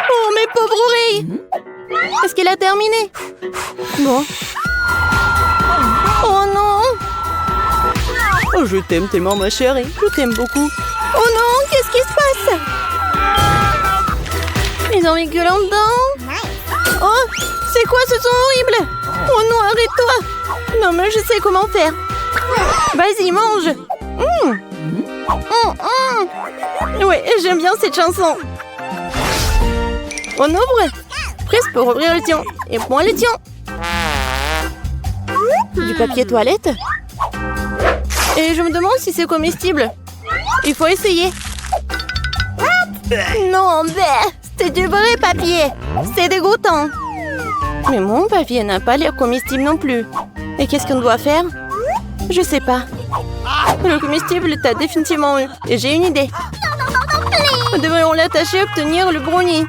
Oh, mes pauvres oreilles. Est-ce qu'elle a terminé? Bon. Oh non. Oh, je t'aime tellement, ma chérie. Je t'aime beaucoup. Oh non, qu'est-ce qui se passe? Ils ont mis que là-dedans. Oh, c'est quoi ce son horrible? Oh non, arrête-toi. Non, mais je sais comment faire. Vas-y, mange. Ouais, j'aime bien cette chanson. On ouvre. Presse pour ouvrir le tien. Et prends le tien. Du papier toilette. Et je me demande si c'est comestible. Il faut essayer. Non, c'est du vrai papier. C'est dégoûtant. Mais mon papier n'a pas l'air comestible non plus. Et qu'est-ce qu'on doit faire? Je sais pas. Le comestible t'a définitivement eu. Et j'ai une idée. Nous devrions l'attacher à obtenir le brownie.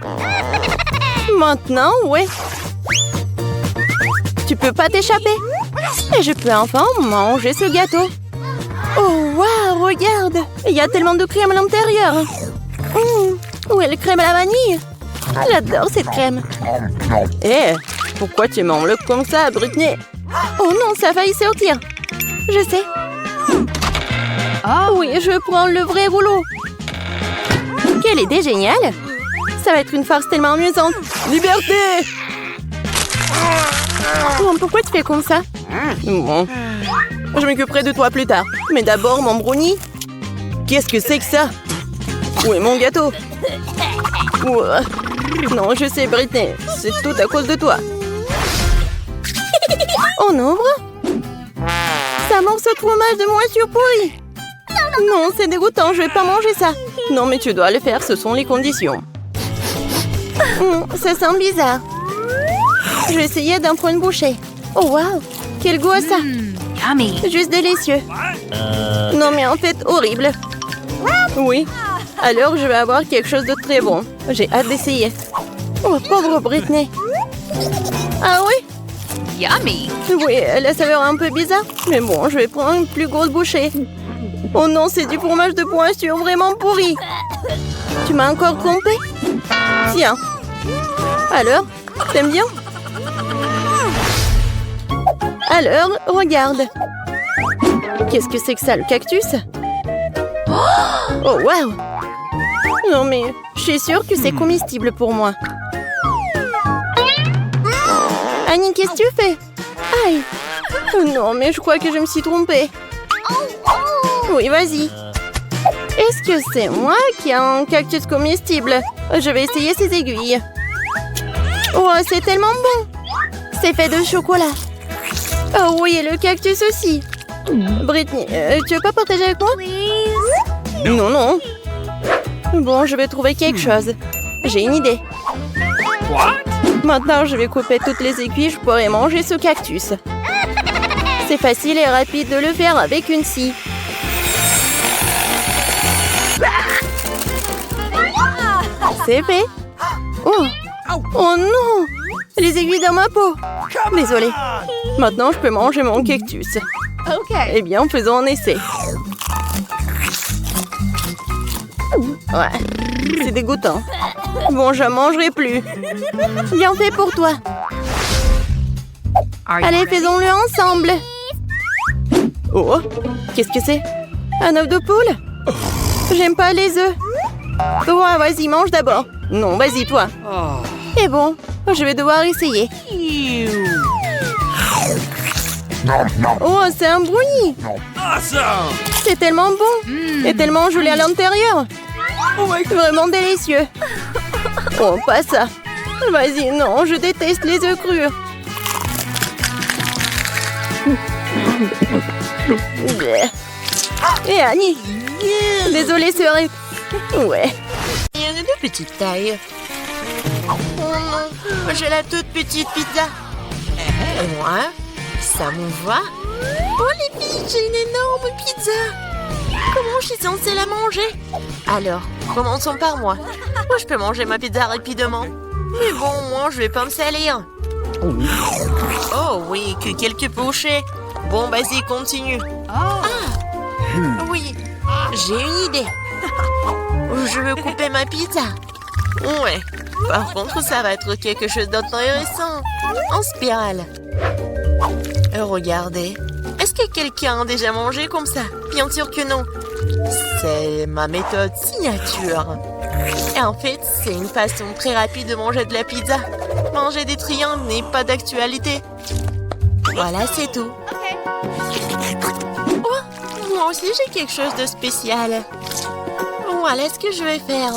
Maintenant, ouais. Tu peux pas t'échapper. Et je peux enfin manger ce gâteau. Oh, waouh, regarde. Il y a tellement de crème à l'intérieur. Où est la crème à la vanille? J'adore cette crème. Eh, pourquoi tu m'enlèves comme ça, Britney? Oh non, ça a failli sortir. Je sais. Oui, je prends le vrai rouleau. Quelle idée géniale. Ça va être une farce tellement amusante. Liberté! Oh, pourquoi tu fais comme ça? Bon, je m'occuperai de toi plus tard. Mais d'abord, mon brownie. Qu'est-ce que c'est que ça? Où est mon gâteau? Non, je sais, Britney. C'est tout à cause de toi. On ouvre? C'est un morceau de fromage de moisissure pourrie. Non, c'est dégoûtant, je vais pas manger ça. Non, mais tu dois le faire, ce sont les conditions. Ça sent bizarre. Je vais essayer d'en prendre une bouchée. Oh, waouh! Quel goût a ça! Juste délicieux. Non, mais en fait, horrible. Oui. Alors, je vais avoir quelque chose de très bon. J'ai hâte d'essayer. Oh, pauvre Britney. Ah oui? Yummy! Oui, la saveur est un peu bizarre. Mais bon, je vais prendre une plus grosse bouchée. Oh non, c'est du fromage de moisissure vraiment pourri. Tu m'as encore trompé? Tiens. Alors, t'aimes bien? Alors, regarde. Qu'est-ce que c'est que ça, le cactus? Oh, waouh! Non, mais je suis sûre que c'est comestible pour moi. Annie, qu'est-ce que tu fais? Aïe! Oh non, mais je crois que je me suis trompée. Oui, vas-y. Est-ce que c'est moi qui ai un cactus comestible? Je vais essayer ces aiguilles. Oh, c'est tellement bon! C'est fait de chocolat. Oh oui, et le cactus aussi. Britney, tu veux pas partager avec moi? Non, non. Bon, je vais trouver quelque chose. J'ai une idée. Maintenant, je vais couper toutes les aiguilles, je pourrai manger ce cactus. C'est facile et rapide de le faire avec une scie. C'est fait. Oh. Oh non! Les aiguilles dans ma peau. Désolée. Maintenant, je peux manger mon cactus. Eh bien, faisons un essai. Ouais, c'est dégoûtant. Bon, je ne mangerai plus. Bien fait pour toi. Allez, faisons-le ensemble. Oh, qu'est-ce que c'est? Un œuf de poule? J'aime pas les œufs. Toi, vas-y, mange d'abord. Non, vas-y, toi. Et bon, je vais devoir essayer. Oh, c'est un brownie. C'est tellement bon. Et tellement gelé à l'intérieur. Vraiment délicieux. Oh, pas ça. Vas-y, non, je déteste les œufs crus. Et Annie. Désolée, sœur. Ouais. Il y en a de petite taille. Oh non, j'ai la toute petite pizza. Et moi, ça me va. Oh les filles, j'ai une énorme pizza. Comment je suis censée la manger? Alors, commençons par moi. Moi, je peux manger ma pizza rapidement. Mais bon, moi, je vais pas me salir. Oh oui, que quelques bouchées. Bon, vas-y, continue. Ah, oui, j'ai une idée. Je veux couper ma pizza. Ouais, par contre, ça va être quelque chose d'intéressant. En spirale. Regardez. Est-ce que quelqu'un a déjà mangé comme ça? Bien sûr que non. C'est ma méthode signature. Et en fait, c'est une façon très rapide de manger de la pizza. Manger des triangles n'est pas d'actualité. Voilà, c'est tout. Oh, moi aussi, j'ai quelque chose de spécial. Voilà ce que je vais faire.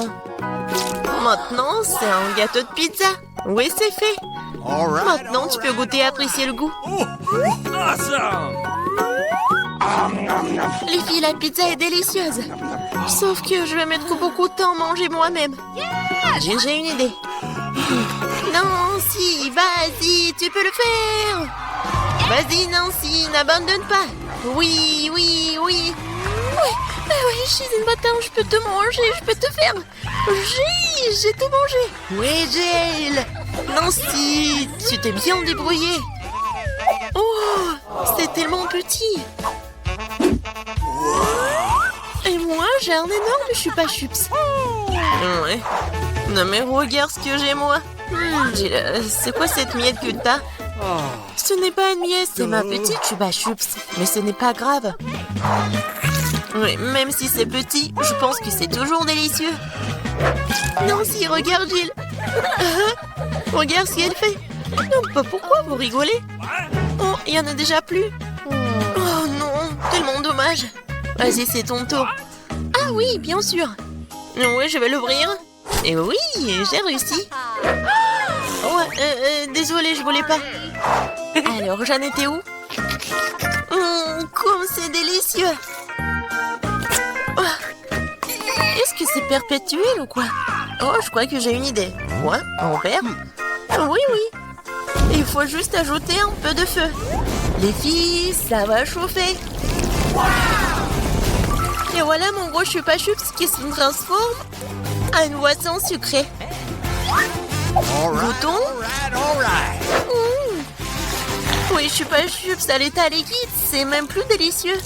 Maintenant, c'est un gâteau de pizza. Oui, c'est fait. Maintenant, tu peux goûter et apprécier le goût. Les filles, la pizza est délicieuse. Sauf que je vais mettre beaucoup de temps à manger moi-même. J'ai une idée. Nancy, vas-y, tu peux le faire. Vas-y, Nancy, n'abandonne pas. Oui, oui, oui. Oui, je suis une bâtarde, je peux te manger, je peux te faire. J'ai tout mangé. Oui, Jail. Nancy, tu t'es bien débrouillée. Oh, c'est tellement petit. Et moi, j'ai un énorme chupa-chups. Ouais. Non mais regarde ce que j'ai moi. C'est quoi cette miette que t'as? Ce n'est pas une miette, c'est ma petite chupa-chups. Mais ce n'est pas grave. Oui, même si c'est petit, je pense que c'est toujours délicieux. Nancy, regarde Jill. Regarde ce qu'elle fait. Non, pourquoi vous rigolez? Oh, il y en a déjà plus. Oh non, tellement dommage. Vas-y, c'est ton tour. Ah oui, bien sûr. Oui, je vais l'ouvrir. Et oui, j'ai réussi. Ouais, désolée, je voulais pas. Alors, j'en étais où? Comme c'est délicieux. Est-ce que c'est perpétuel ou quoi? Oh, je crois que j'ai une idée. Quoi? On perd? Oui, oui. Il faut juste ajouter un peu de feu. Les filles, ça va chauffer. Et voilà mon gros chupa-chups qui se transforme en une boisson sucrée. Goûtons. Oui, chupa-chups à l'état liquide, c'est même plus délicieux.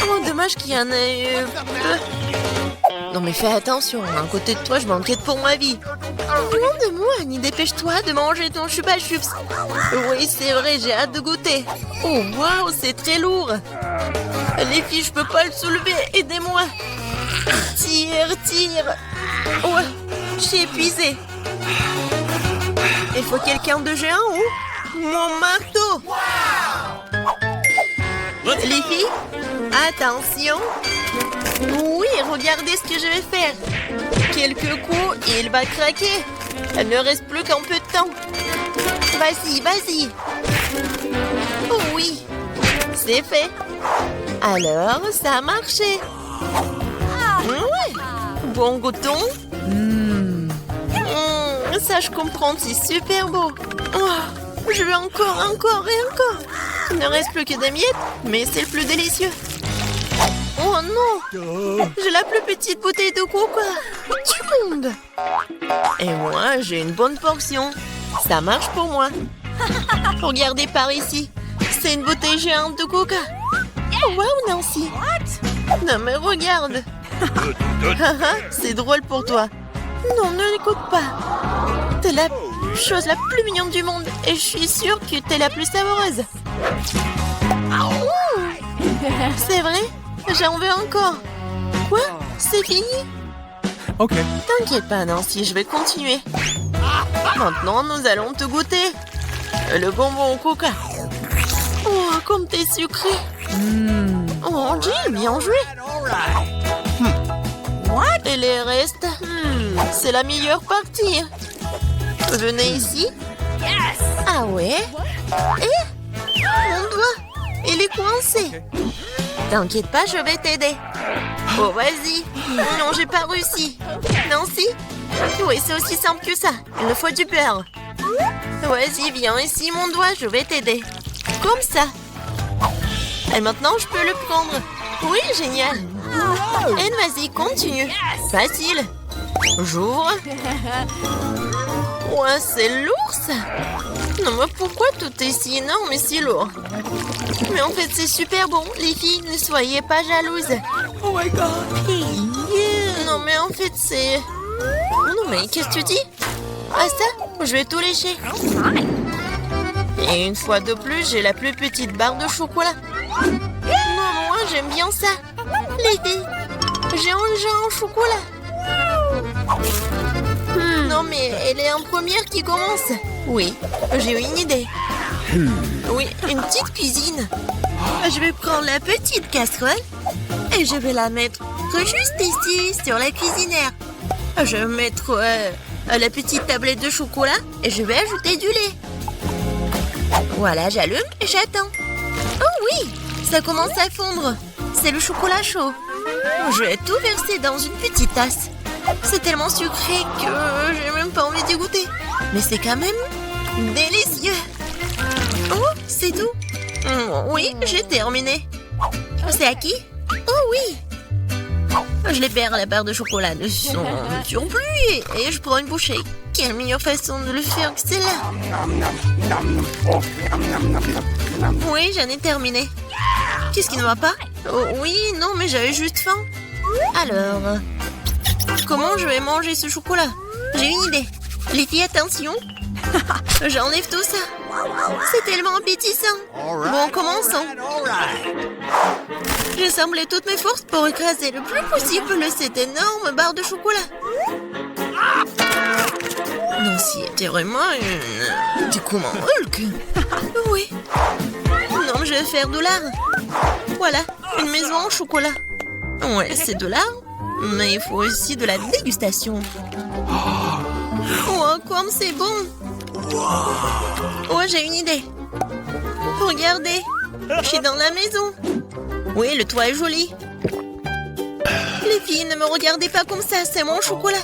Oh, dommage qu'il y en ait peu. Non mais fais attention, à côté de toi, je m'inquiète pour ma vie. Loin de moi, Annie, dépêche-toi de manger ton chupa-chups. Oui, c'est vrai, j'ai hâte de goûter. Oh, waouh, c'est très lourd. Les filles, je peux pas le soulever, aidez-moi. Tire. Ouais, je suis épuisée. Il faut quelqu'un de géant ou mon marteau. Les filles, attention. Oui, regardez ce que je vais faire. Quelques coups et il va craquer. Il ne reste plus qu'un peu de temps. Vas-y. Oh oui, c'est fait. Alors, ça a marché. Ouais. Bon, goûtons. Ça, je comprends, c'est super beau. Oh, je veux encore. Il ne reste plus que des miettes, mais c'est le plus délicieux. Oh non! J'ai la plus petite bouteille de coca du monde. Et moi, j'ai une bonne portion. Ça marche pour moi. Regardez par ici. C'est une bouteille géante de coca. Oh, wow, Nancy. Non, mais regarde. C'est drôle pour toi. Non, ne l'écoute pas. T'es la chose la plus mignonne du monde et je suis sûre que t'es la plus savoureuse. C'est vrai? J'en veux encore. Quoi? C'est fini? Ok. T'inquiète pas, Nancy, je vais continuer. Maintenant, nous allons te goûter. Le bonbon au coca. Oh, comme t'es sucré. Oh, Jill, bien joué. Et les restes? C'est la meilleure partie. Venez ici. Ah ouais? Et? Mon doigt, il est coincé. T'inquiète pas, je vais t'aider. Oh, vas-y. Non, j'ai pas réussi. Nancy? Oui, c'est aussi simple que ça. Il me faut du beurre. Vas-y, viens ici, mon doigt, je vais t'aider. Comme ça. Et maintenant, je peux le prendre. Oui, génial. Et vas-y, continue. Facile. J'ouvre. Ouais, c'est lourd, ça. Non, mais pourquoi tout est si énorme et si lourd? Mais en fait, c'est super bon. Les filles, ne soyez pas jalouses. Oh my god. Non, mais en fait, c'est... Non, mais qu'est-ce que tu dis? Ah, ça? Je vais tout lécher. Et une fois de plus, j'ai la plus petite barre de chocolat. Non, moi, j'aime bien ça. Les filles, j'ai un géant au chocolat. Non, mais elle est en première qui commence. Oui, j'ai une idée. Oui, une petite cuisine. Je vais prendre la petite casserole et je vais la mettre juste ici, sur la cuisinière. Je vais mettre la petite tablette de chocolat et je vais ajouter du lait. Voilà, j'allume et j'attends. Oh oui, ça commence à fondre. C'est le chocolat chaud. Je vais tout verser dans une petite tasse. C'est tellement sucré que j'ai même pas envie d'y goûter. Mais c'est quand même délicieux. Oh, c'est tout. Oui, j'ai terminé. C'est à qui? Oh oui. Je les perds la barre de chocolat de son surplus et je prends une bouchée. Quelle meilleure façon de le faire que celle-là? Oui, j'en ai terminé. Qu'est-ce qui ne va pas? Oh, oui, non, mais j'avais juste faim. Alors, comment je vais manger ce chocolat? J'ai une idée. Les filles, attention. J'enlève tout ça. C'est tellement appétissant. Bon, commençons. J'ai assemblé toutes mes forces pour écraser le plus possible cette énorme barre de chocolat. Nancy était vraiment une... Du coup, mon Hulk. Oui. Non, je vais faire de l'art. Voilà, une maison en chocolat. Ouais, c'est de l'art, mais il faut aussi de la dégustation. Oh, comme c'est bon. Oh, j'ai une idée. Regardez, je suis dans la maison. Oui, le toit est joli. Les filles, ne me regardez pas comme ça, c'est mon chocolat.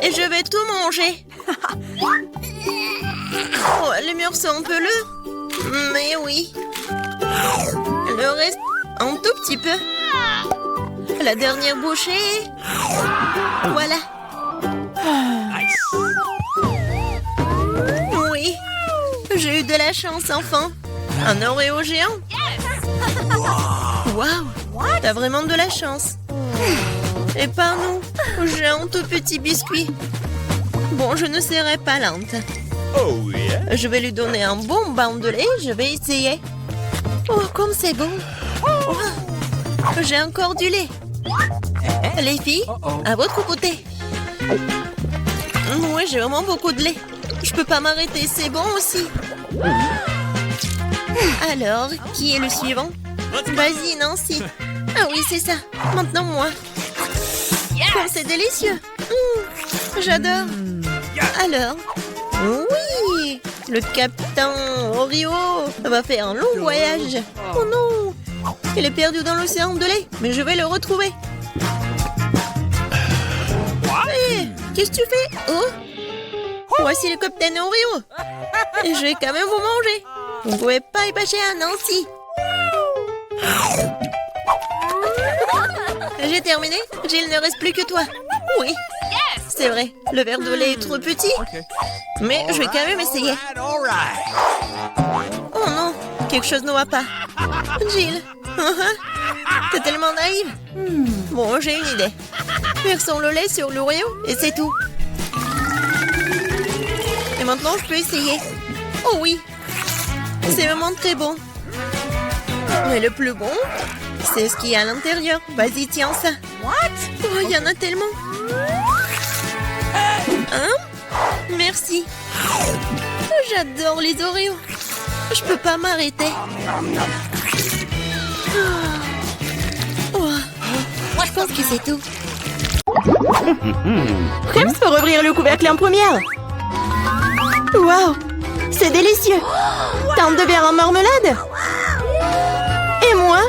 Et je vais tout manger. Oh, les murs sont un peu lourds. Mais oui. Le reste, un tout petit peu. La dernière bouchée. Voilà. Oui. J'ai eu de la chance, enfin. Un Oreo géant. Waouh. T'as vraiment de la chance. Et pas nous. J'ai un tout petit biscuit. Bon, je ne serai pas lente. Je vais lui donner un bon bain de lait. Je vais essayer. Oh, comme c'est bon. Oh, j'ai encore du lait. Les filles, à votre côté. Oui, j'ai vraiment beaucoup de lait. Je peux pas m'arrêter, c'est bon aussi. Alors, qui est le suivant? Vas-y, Nancy. Ah oui, c'est ça. Maintenant, moi. Comme c'est délicieux. J'adore. Alors, oui, le capitaine Oreo va faire un long voyage. Oh non, il est perdu dans l'océan de lait, mais je vais le retrouver. Hé, qu'est-ce que tu fais? Oh, voici le capitaine Oreo. Et je vais quand même vous manger. Vous ne pouvez pas y passer à Nancy. J'ai terminé. Jill, ne reste plus que toi. Oui. C'est vrai, le verre de lait est trop petit. Mais je vais quand même essayer. Oh non, quelque chose ne va pas. Jill, t'es tellement naïve. Bon, j'ai une idée. Versons le lait sur l'Oreo et c'est tout. Et maintenant, je peux essayer. Oh oui, c'est vraiment très bon. Mais le plus bon, c'est ce qu'il y a à l'intérieur. Vas-y, tiens ça. Oh, il y en a tellement. Hein? Merci. J'adore les Oreos. Je peux pas m'arrêter. Oh. Je pense que c'est tout. Krems peut ouvrir le couvercle en première. Waouh, c'est délicieux. Tente de verre en marmelade. Et moi?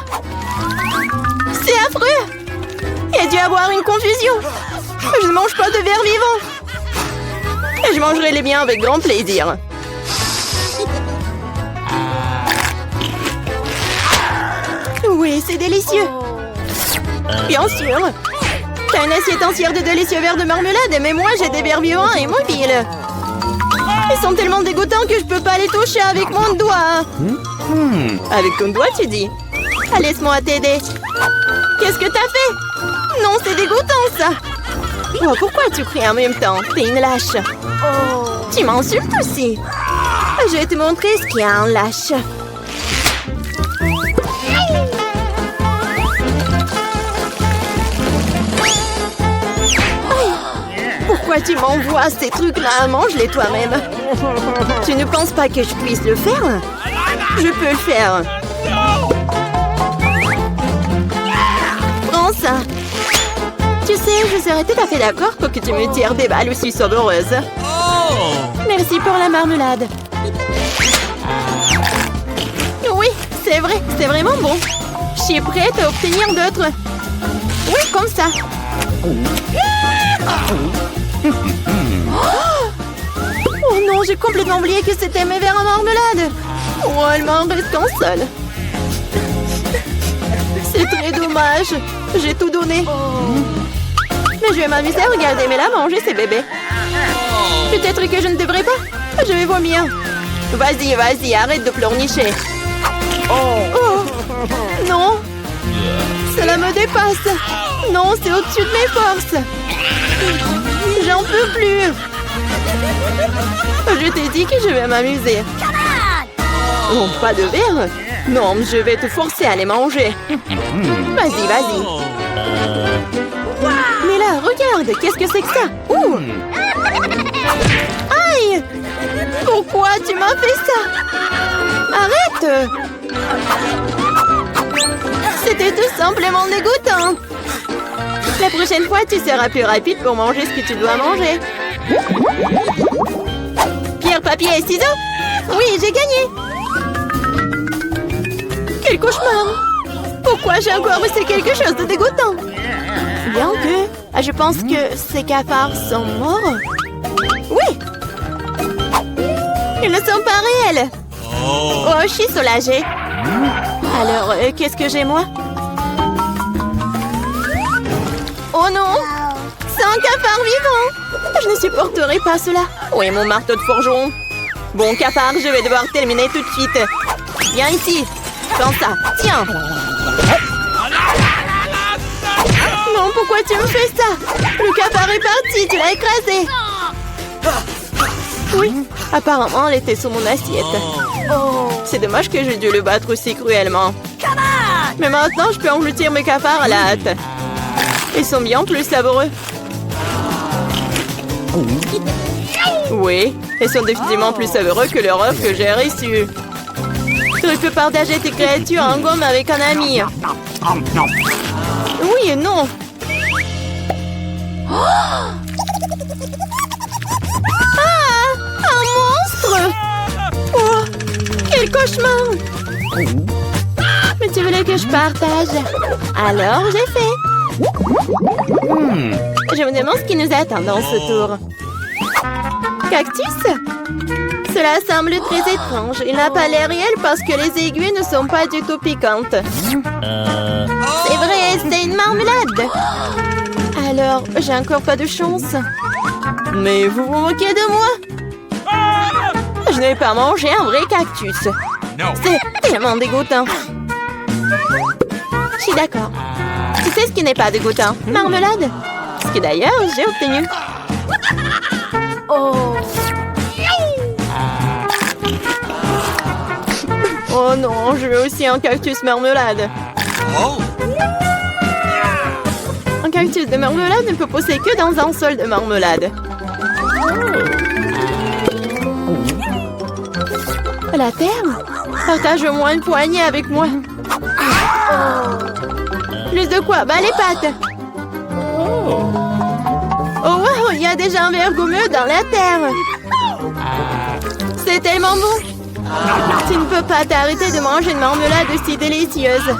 C'est affreux. Il y a dû avoir une confusion. Je ne mange pas de verre vivant. Et je mangerai les miens avec grand plaisir. Oui, c'est délicieux. Bien sûr. T'as une assiette entière de délicieux verres de marmelade, mais moi j'ai des verres vivants et mobiles. Ils sont tellement dégoûtants que je peux pas les toucher avec mon doigt. Avec ton doigt, tu dis? Ah, laisse-moi t'aider. Qu'est-ce que t'as fait? Non, c'est dégoûtant, ça. Oh, pourquoi tu cries en même temps? T'es une lâche. Tu m'insultes aussi. Je vais te montrer ce qu'il y a en lâche. Pourquoi tu m'envoies ces trucs-là? Mange-les toi-même. Tu ne penses pas que je puisse le faire? Je peux le faire. Prends ça. Tu sais, je serais tout à fait d'accord pour que tu me tires des balles aussi sauveuses. Merci pour la marmelade. Oui, c'est vrai, c'est vraiment bon. Je suis prête à obtenir d'autres. Oui, comme ça. Oh non, j'ai complètement oublié que c'était mes verres en marmelade. Oh, il m'en reste qu'un seul. C'est très dommage. J'ai tout donné. Mais je vais m'amuser à regarder Mela manger ses bébés. Peut-être que je ne devrais pas. Je vais vomir. Vas-y, vas-y, arrête de pleurnicher. Oh, non. Cela me dépasse. Non, c'est au-dessus de mes forces. J'en peux plus. Je t'ai dit que je vais m'amuser. Oh, pas de verre? Non, je vais te forcer à les manger. Vas-y, vas-y. Mais là, regarde, qu'est-ce que c'est que ça? Ouh! Aïe! Pourquoi tu m'as fait ça? Arrête! C'était tout simplement dégoûtant. La prochaine fois, tu seras plus rapide pour manger ce que tu dois manger. Pierre, papier et ciseaux? Oui, j'ai gagné! Quel cauchemar! Pourquoi j'ai encore fait quelque chose de dégoûtant? Bien que... je pense que ces cafards sont morts. Oui! Ils ne sont pas réels! Oh, je suis soulagée. Alors, qu'est-ce que j'ai, moi? Oh non! C'est un cafard vivant! Je ne supporterai pas cela. Où est mon marteau de forgeron? Bon, cafard, je vais devoir terminer tout de suite. Viens ici. Prends ça. Tiens. Non, pourquoi tu me fais ça? Le cafard est parti, tu l'as écrasé. Oui, apparemment, elle était sur mon assiette. C'est dommage que j'ai dû le battre aussi cruellement. Mais maintenant, je peux engloutir mes cafards à la hâte. Ils sont bien plus savoureux. Oui, ils sont définitivement plus savoureux que leur offre que j'ai reçue. Tu peux partager tes créatures en gomme avec un ami. Oui et non. Ah! Un monstre! Oh, quel cauchemar! Mais tu voulais que je partage. Alors, j'ai fait. Je me demande ce qui nous attend dans ce tour. Cactus? Cela semble très étrange. Il n'a pas l'air réel parce que les aiguilles ne sont pas du tout piquantes. C'est vrai, c'est une marmelade. Alors, j'ai encore pas de chance. Mais vous vous moquez de moi? Je n'ai pas mangé un vrai cactus. C'est tellement dégoûtant. Je suis d'accord. Tu sais ce qui n'est pas dégoûtant? Marmelade. Ce que d'ailleurs, j'ai obtenu. Oh. Oh non, je veux aussi un cactus marmelade. Un cactus de marmelade ne peut pousser que dans un sol de marmelade. La terre? Partage au moins une poignée avec moi. Plus de quoi? Bah les pattes. Oh wow, il y a déjà un verre gommeux dans la terre. C'est tellement bon. Tu ne peux pas t'arrêter de manger une marmelade aussi délicieuse.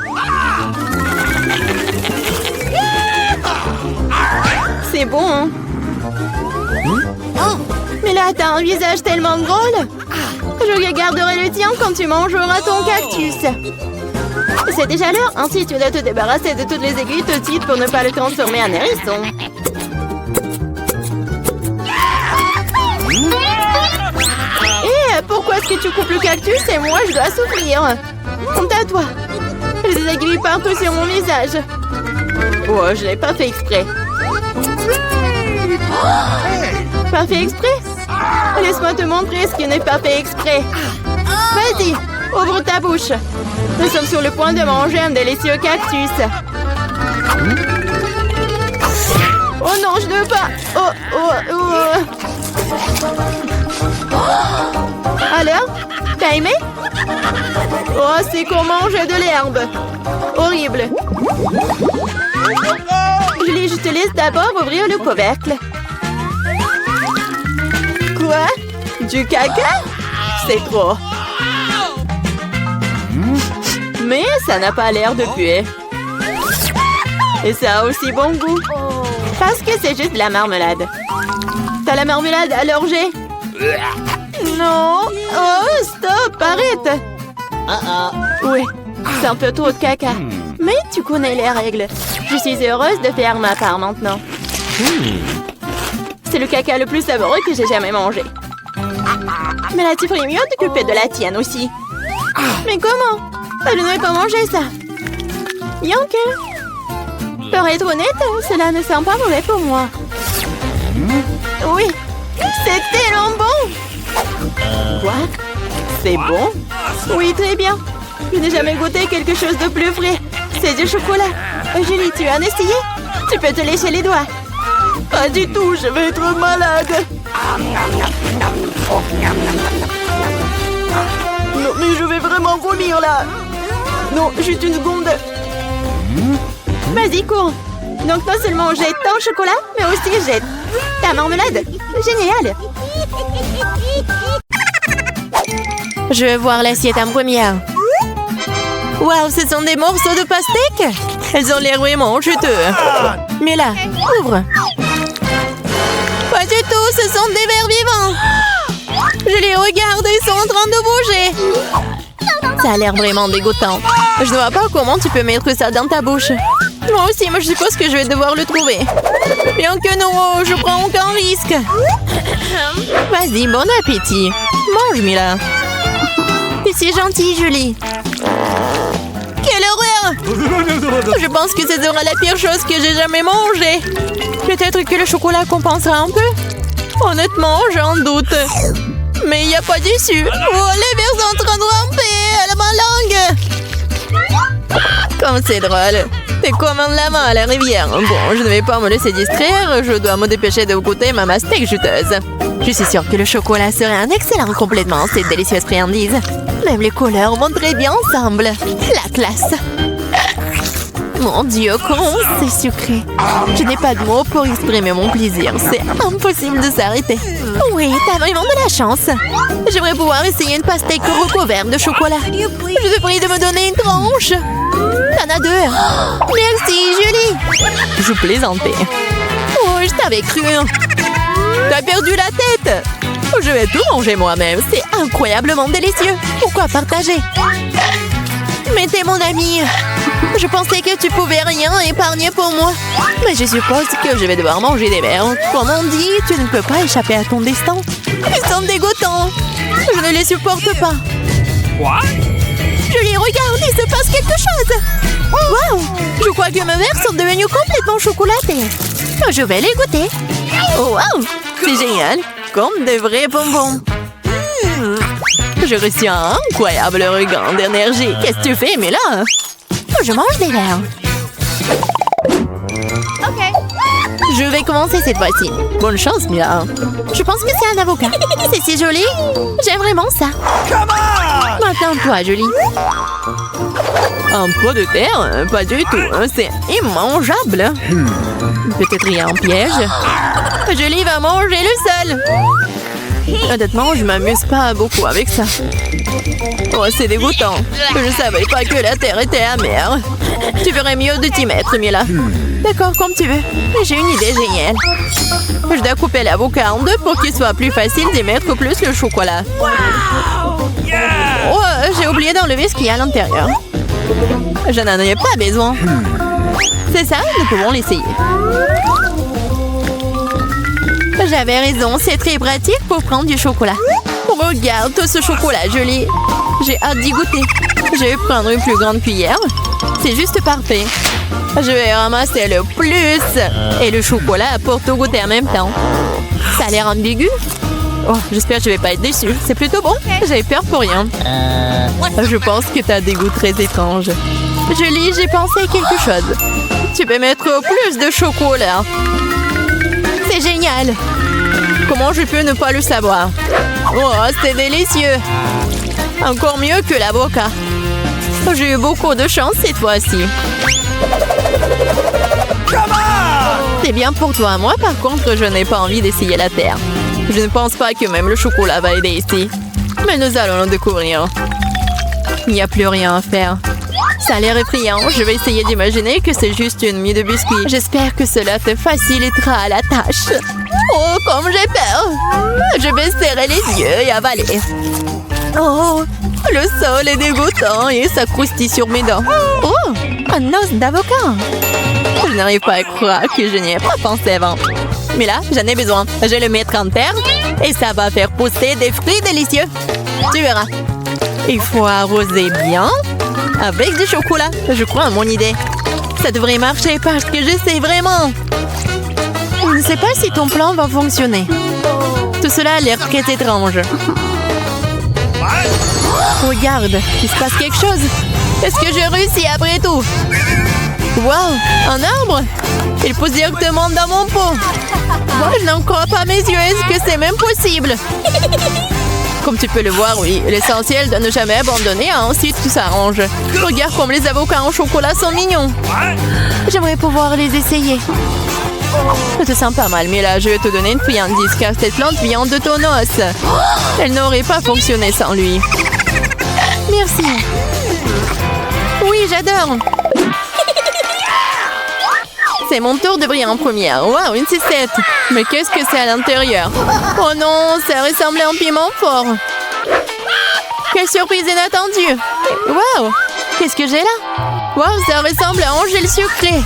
C'est bon, hein? Mais là, t'as un visage tellement drôle. Je regarderai le tien quand tu mangeras ton cactus. C'est déjà l'heure, ainsi tu dois te débarrasser de toutes les aiguilles petites pour ne pas le transformer en hérisson. Et pourquoi est-ce que tu coupes le cactus et moi je dois souffrir? Honte à toi. J'ai des aiguilles partout sur mon visage. Oh, je l'ai pas fait exprès. Pas fait exprès? Laisse-moi te montrer ce qui n'est pas fait exprès. Vas-y, ouvre ta bouche. Nous sommes sur le point de manger un délicieux cactus. Oh non, je ne veux pas. Alors, t'as aimé? Oh, c'est qu'on mange de l'herbe. Horrible. Julie, je te laisse d'abord ouvrir le couvercle. Quoi? Du caca? C'est trop. Mais ça n'a pas l'air de puer. Et ça a aussi bon goût. Parce que c'est juste de la marmelade. T'as la marmelade à l'orgeat? Non. Oh, stop, arrête. Oui, c'est un peu trop de caca. Mais tu connais les règles. Je suis heureuse de faire ma part maintenant. C'est le caca le plus savoureux que j'ai jamais mangé. Mais là, tu ferais mieux de t'occuper de la tienne aussi. Mais comment? Je ne vais pas manger ça. Yank. Pour être honnête, cela ne sent pas mauvais pour moi. Oui, c'est tellement bon. Quoi? C'est bon? Oui, très bien. Je n'ai jamais goûté quelque chose de plus frais. C'est du chocolat. Julie, tu as essayé? Tu peux te lécher les doigts. Pas du tout, je vais être malade. Non, mais je vais vraiment vomir là. Non, juste une seconde. Vas-y, cours. Donc non seulement jette ton chocolat, mais aussi jette ta marmelade. Génial. Je veux voir l'assiette en première. Waouh, ce sont des morceaux de pastèque. Elles ont l'air vraiment juteux. Mais là, ouvre. Pas du tout, ce sont des vers vivants. Je les regarde, ils sont en train de bouger. Ça a l'air vraiment dégoûtant. Je ne vois pas comment tu peux mettre ça dans ta bouche. Moi aussi, je suppose que je vais devoir le trouver. Bien que non, je prends aucun risque. Vas-y, bon appétit. Mange, Mila. T'es si gentille, Julie. Quelle horreur! Je pense que ce sera la pire chose que j'ai jamais mangée. Peut-être que le chocolat compensera un peu. Honnêtement, j'en doute. Mais il n'y a pas d'issue. Oh, les vers sont en train de ramper à ma langue. Comme c'est drôle. C'est comme un lama à la rivière. Bon, je ne vais pas me laisser distraire. Je dois me dépêcher de goûter ma steak juteuse. Je suis sûre que le chocolat serait un excellent complément, cette délicieuse friandise. Même les couleurs vont très bien ensemble. La classe. Mon Dieu, comment c'est sucré. Je n'ai pas de mots pour exprimer mon plaisir. C'est impossible de s'arrêter. Oui, t'as vraiment de la chance. J'aimerais pouvoir essayer une pastèque recouverte de chocolat. Je te prie de me donner une tranche. T'en as deux. Merci, Julie. Je plaisantais. Oh, je t'avais cru. T'as perdu la tête. Je vais tout manger moi-même. C'est incroyablement délicieux. Pourquoi partager? Mais t'es mon ami. Je pensais que tu pouvais rien épargner pour moi. Mais je suppose que je vais devoir manger des vers. Comme on dit, tu ne peux pas échapper à ton destin. Ils sont dégoûtants. Je ne les supporte pas. Quoi? Julie, regarde, il se passe quelque chose. Waouh! Je crois que mes verres sont devenus complètement chocolatés. Je vais les goûter. Oh, waouh! C'est génial. Comme de vrais bonbons. Je reçois un incroyable regain d'énergie. Qu'est-ce que tu fais, Mila? Je mange des verres. Ok. Je vais commencer cette fois-ci. Bonne chance, Mila. Je pense que c'est un avocat. C'est si joli. J'aime vraiment ça. Maintenant, toi, Julie. Un pot de terre? Pas du tout. C'est immangeable. Peut-être il y a un piège. Julie va manger le sol. Honnêtement, je m'amuse pas beaucoup avec ça. Oh, c'est dégoûtant. Je savais pas que la terre était amère. Tu ferais mieux de t'y mettre, Mila. D'accord, comme tu veux. J'ai une idée géniale. Je dois couper l'avocat en deux pour qu'il soit plus facile d'y mettre plus le chocolat. Oh, j'ai oublié d'enlever ce qu'il y a à l'intérieur. Je n'en ai pas besoin. C'est ça, nous pouvons l'essayer. J'avais raison, c'est très pratique pour prendre du chocolat. Regarde tout ce chocolat, Julie. J'ai hâte d'y goûter. Je vais prendre une plus grande cuillère. C'est juste parfait. Je vais ramasser le plus et le chocolat pour tout goûter en même temps. Ça a l'air ambigu. Oh, j'espère que je vais pas être déçue. C'est plutôt bon. J'avais peur pour rien. Je pense que tu as des goûts très étranges. Julie, j'ai pensé à quelque chose. Tu peux mettre plus de chocolat. C'est génial. Comment je peux ne pas le savoir? Oh, c'est délicieux. Encore mieux que l'avocat. J'ai eu beaucoup de chance cette fois-ci. C'est bien pour toi. Moi, par contre, je n'ai pas envie d'essayer la terre. Je ne pense pas que même le chocolat va aider ici. Mais nous allons le découvrir. Il n'y a plus rien à faire. Ça a l'air effrayant. Je vais essayer d'imaginer que c'est juste une mie de biscuits. J'espère que cela te facilitera la tâche. Oh, comme j'ai peur. Je vais serrer les yeux et avaler. Oh, le sol est dégoûtant et ça croustille sur mes dents. Oh, un os d'avocat. Je n'arrive pas à croire que je n'y ai pas pensé avant. Mais là, j'en ai besoin. Je vais le mettre en terre et ça va faire pousser des fruits délicieux. Tu verras. Il faut arroser bien avec du chocolat. Je crois à mon idée. Ça devrait marcher parce que j'essaie vraiment. Je ne sais pas si ton plan va fonctionner. Tout cela a l'air très étrange. Regarde, il se passe quelque chose. Est-ce que je réussis après tout? Wow, un arbre? Il pousse directement dans mon pot. Moi, je n'en crois pas mes yeux. Est-ce que c'est même possible? Comme tu peux le voir, oui, l'essentiel de ne jamais abandonner, ensuite tout s'arrange. Regarde comme les avocats en chocolat sont mignons. J'aimerais pouvoir les essayer. Ça te sent pas mal, mais là, je vais te donner une friandise car cette plante vient de ton os. Elle n'aurait pas fonctionné sans lui. Merci. Oui, j'adore. C'est mon tour de briller en première. Waouh, une sucette. Mais qu'est-ce que c'est à l'intérieur? Oh non, ça ressemble à un piment fort. Quelle surprise inattendue. Waouh, qu'est-ce que j'ai là? Waouh, ça ressemble à un gel sucré.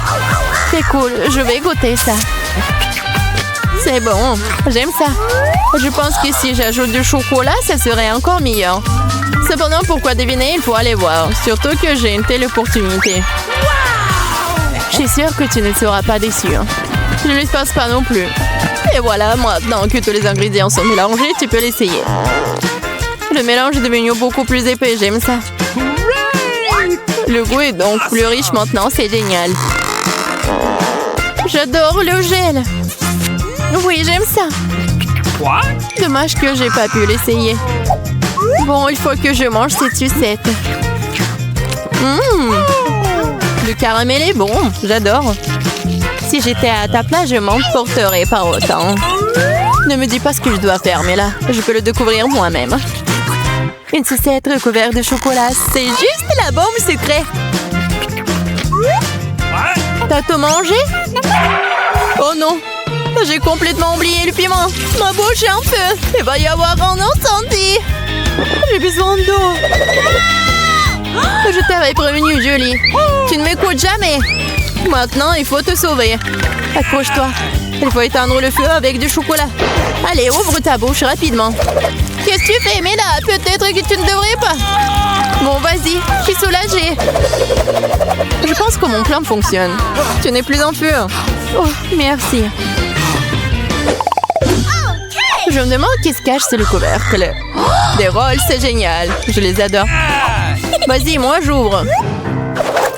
C'est cool, je vais goûter ça. C'est bon, j'aime ça. Je pense que si j'ajoute du chocolat, ça serait encore meilleur. Cependant, pourquoi deviner, il faut aller voir. Surtout que j'ai une telle opportunité. Je suis sûre que tu ne seras pas déçu. Je ne l'espace pas non plus. Et voilà, maintenant que tous les ingrédients sont mélangés, tu peux l'essayer. Le mélange est devenu beaucoup plus épais, j'aime ça. Le goût est donc plus riche maintenant, c'est génial. J'adore le gel. Oui, j'aime ça. Dommage que j'ai pas pu l'essayer. Bon, il faut que je mange cette sucette. Le caramel est bon, j'adore. Si j'étais à ta place, je m'emporterais pas autant. Ne me dis pas ce que je dois faire, mais là, je peux le découvrir moi-même. Une sucette recouverte de chocolat, c'est juste la bombe secrète. T'as tout mangé? Oh non, j'ai complètement oublié le piment. Ma bouche est en feu. Il va y avoir un incendie. J'ai besoin d'eau. Je t'avais prévenu, Julie. Tu ne m'écoutes jamais. Maintenant, il faut te sauver. Accroche-toi. Il faut éteindre le feu avec du chocolat. Allez, ouvre ta bouche rapidement. Qu'est-ce que tu fais, mais là, peut-être que tu ne devrais pas. Bon, vas-y, je suis soulagée. Je pense que mon plan fonctionne. Tu n'es plus en feu. Oh, merci. Je me demande qui se cache sous le couvercle. Des rôles, c'est génial. Je les adore. Vas-y, moi j'ouvre.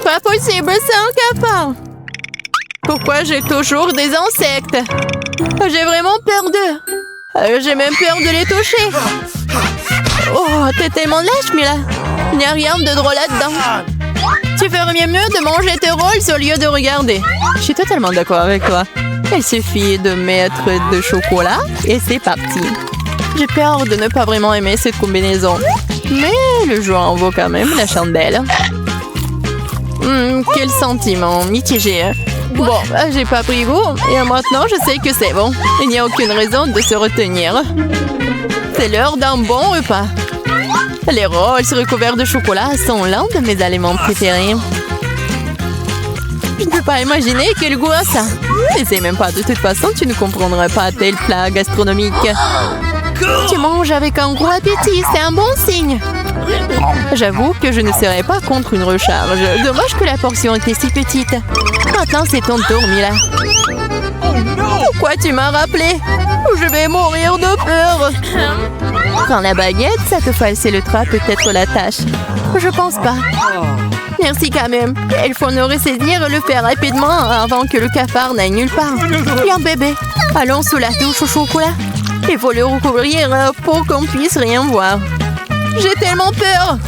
Pas possible, c'est un cafard. Pourquoi j'ai toujours des insectes? J'ai vraiment peur d'eux. J'ai même peur de les toucher. Oh, t'es tellement lâche, Mila. Il n'y a rien de drôle là-dedans. Tu ferais mieux de manger tes rolls au lieu de regarder. Je suis totalement d'accord avec toi. Il suffit de mettre de chocolat et c'est parti. J'ai peur de ne pas vraiment aimer cette combinaison. Mais le jeu en vaut quand même la chandelle. Quel sentiment mitigé. Bon, j'ai pas pris goût et maintenant je sais que c'est bon. Il n'y a aucune raison de se retenir. C'est l'heure d'un bon repas. Les rolls recouverts de chocolat sont l'un de mes aliments préférés. Je ne peux pas imaginer quel goût a ça. N'essaie même pas, de toute façon, tu ne comprendras pas tel plat gastronomique. Tu manges avec un gros appétit, c'est un bon signe. J'avoue que je ne serais pas contre une recharge. Dommage que la portion était si petite. Maintenant, c'est ton tour, Mila. Pourquoi tu m'as rappelé? Je vais mourir de peur. Prends la baguette, ça te fait le trait peut-être la tâche. Je pense pas. Merci quand même. Il faut nous ressaisir le faire rapidement avant que le cafard n'aille nulle part. Bien bébé, allons sous la douche au chocolat. Il faut le recouvrir pour qu'on puisse rien voir. J'ai tellement peur.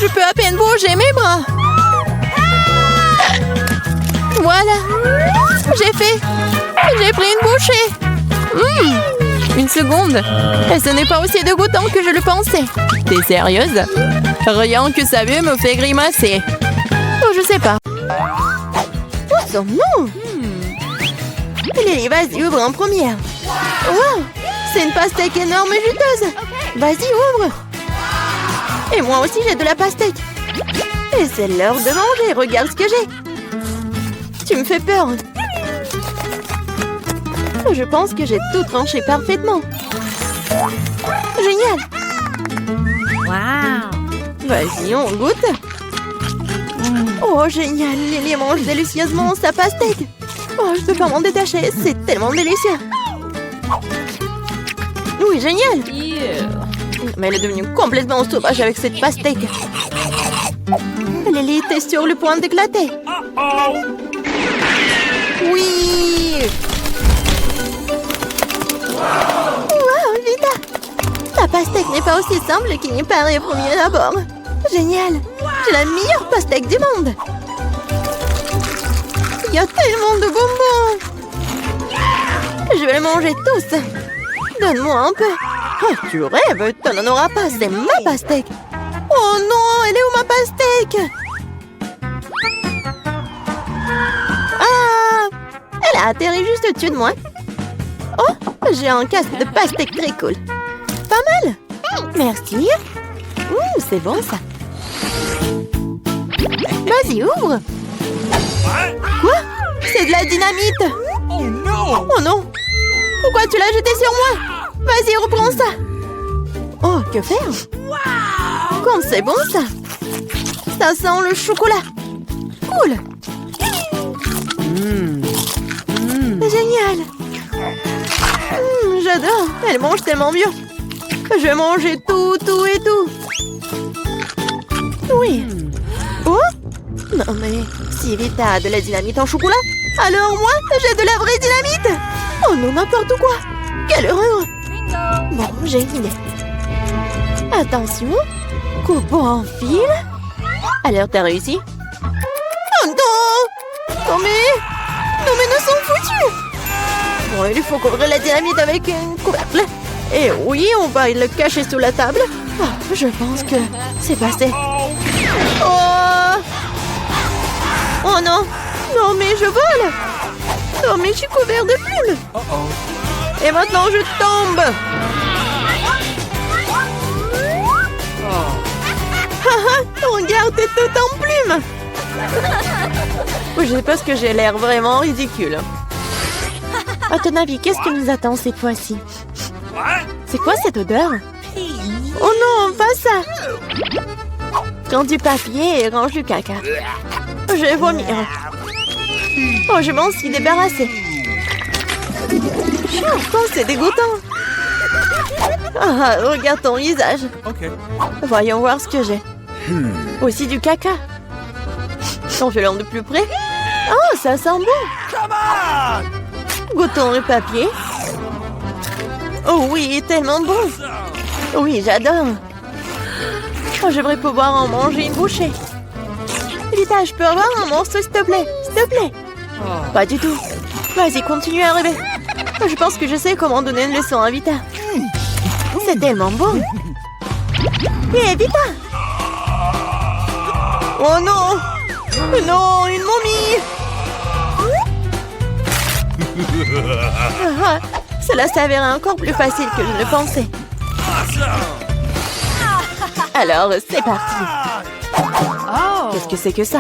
Je peux à peine bouger mes bras. Voilà. J'ai fait. J'ai pris une bouchée. Une seconde. Et ce n'est pas aussi dégoûtant que je le pensais. T'es sérieuse? Rien que ça veut me fait grimacer. sais pas. Oh, son nom! Lily, vas-y, ouvre en première. Wow! C'est une pastèque énorme et juteuse. Vas-y, ouvre. Et moi aussi, j'ai de la pastèque. Et c'est l'heure de manger. Regarde ce que j'ai. Tu me fais peur. Je pense que j'ai tout tranché parfaitement. Génial. Wow! Vas-y, on goûte. Oh, génial. Lily mange délicieusement sa pastèque. Oh, je peux pas m'en détacher. C'est tellement délicieux. Oui, génial. Mais elle est devenue complètement sauvage avec cette pastèque. Lily était sur le point d'éclater. Oui. Wow, Vita. La pastèque n'est pas aussi simple qu'il n'y paraît au premier abord. Génial. J'ai la meilleure pastèque du monde. Il y a tellement de bonbons. Je vais les manger tous. Donne-moi un peu. Oh, tu rêves, tu n'en auras pas, c'est ma pastèque. Oh non, elle est où ma pastèque? Ah, elle a atterri juste au-dessus de moi. Oh, j'ai un casque de pastèque très cool. Pas mal. Merci. C'est bon ça. Vas-y, ouvre. Quoi? C'est de la dynamite. Oh no! Oh non. Pourquoi tu l'as jeté sur moi? Vas-y, reprends ça. Oh, que faire? Comme c'est bon ça. Ça sent le chocolat. Cool. Génial. J'adore. Elle mange tellement bien. Je vais manger tout et tout. Oui. Oh? Non mais, si Vita a de la dynamite en chocolat, alors moi, j'ai de la vraie dynamite. Oh non, n'importe quoi. Quelle horreur. Bon, j'ai une idée. Attention. Coupe en fil. Alors, t'as réussi? Oh non! Non mais nous sommes foutus. Bon, il faut couvrir la dynamite avec un couvercle. Et oui, on va le cacher sous la table. Oh, je pense que c'est passé. Oh! Oh non! Non mais je vole! Non mais je suis couvert de plumes! Et maintenant je tombe! Regarde, t'es tout en plumes! Je pense que j'ai l'air vraiment ridicule. À ton avis, qu'est-ce qui nous attend cette fois-ci? C'est quoi cette odeur? Oh non, pas ça! Prends du papier et range du caca. Je vais vomir. Oh, je m'en suis débarrassée. Oh, c'est dégoûtant. Ah, regarde ton visage. Okay. Voyons voir ce que j'ai. Aussi du caca. En violent de plus près. Oh, ça sent bon. Goûtons le papier. Oh oui, tellement bon. Oui, j'adore. Oh, j'aimerais pouvoir en manger une bouchée. Vita, je peux avoir un morceau, s'il te plaît? S'il te plaît? Pas du tout. Vas-y, continue à rêver. Je pense que je sais comment donner une leçon à Vita. C'est tellement bon. Hé, Vita! Oh non! Non, une momie! Cela s'avérait encore plus facile que je ne pensais. Alors, c'est parti. Qu'est-ce que c'est que ça?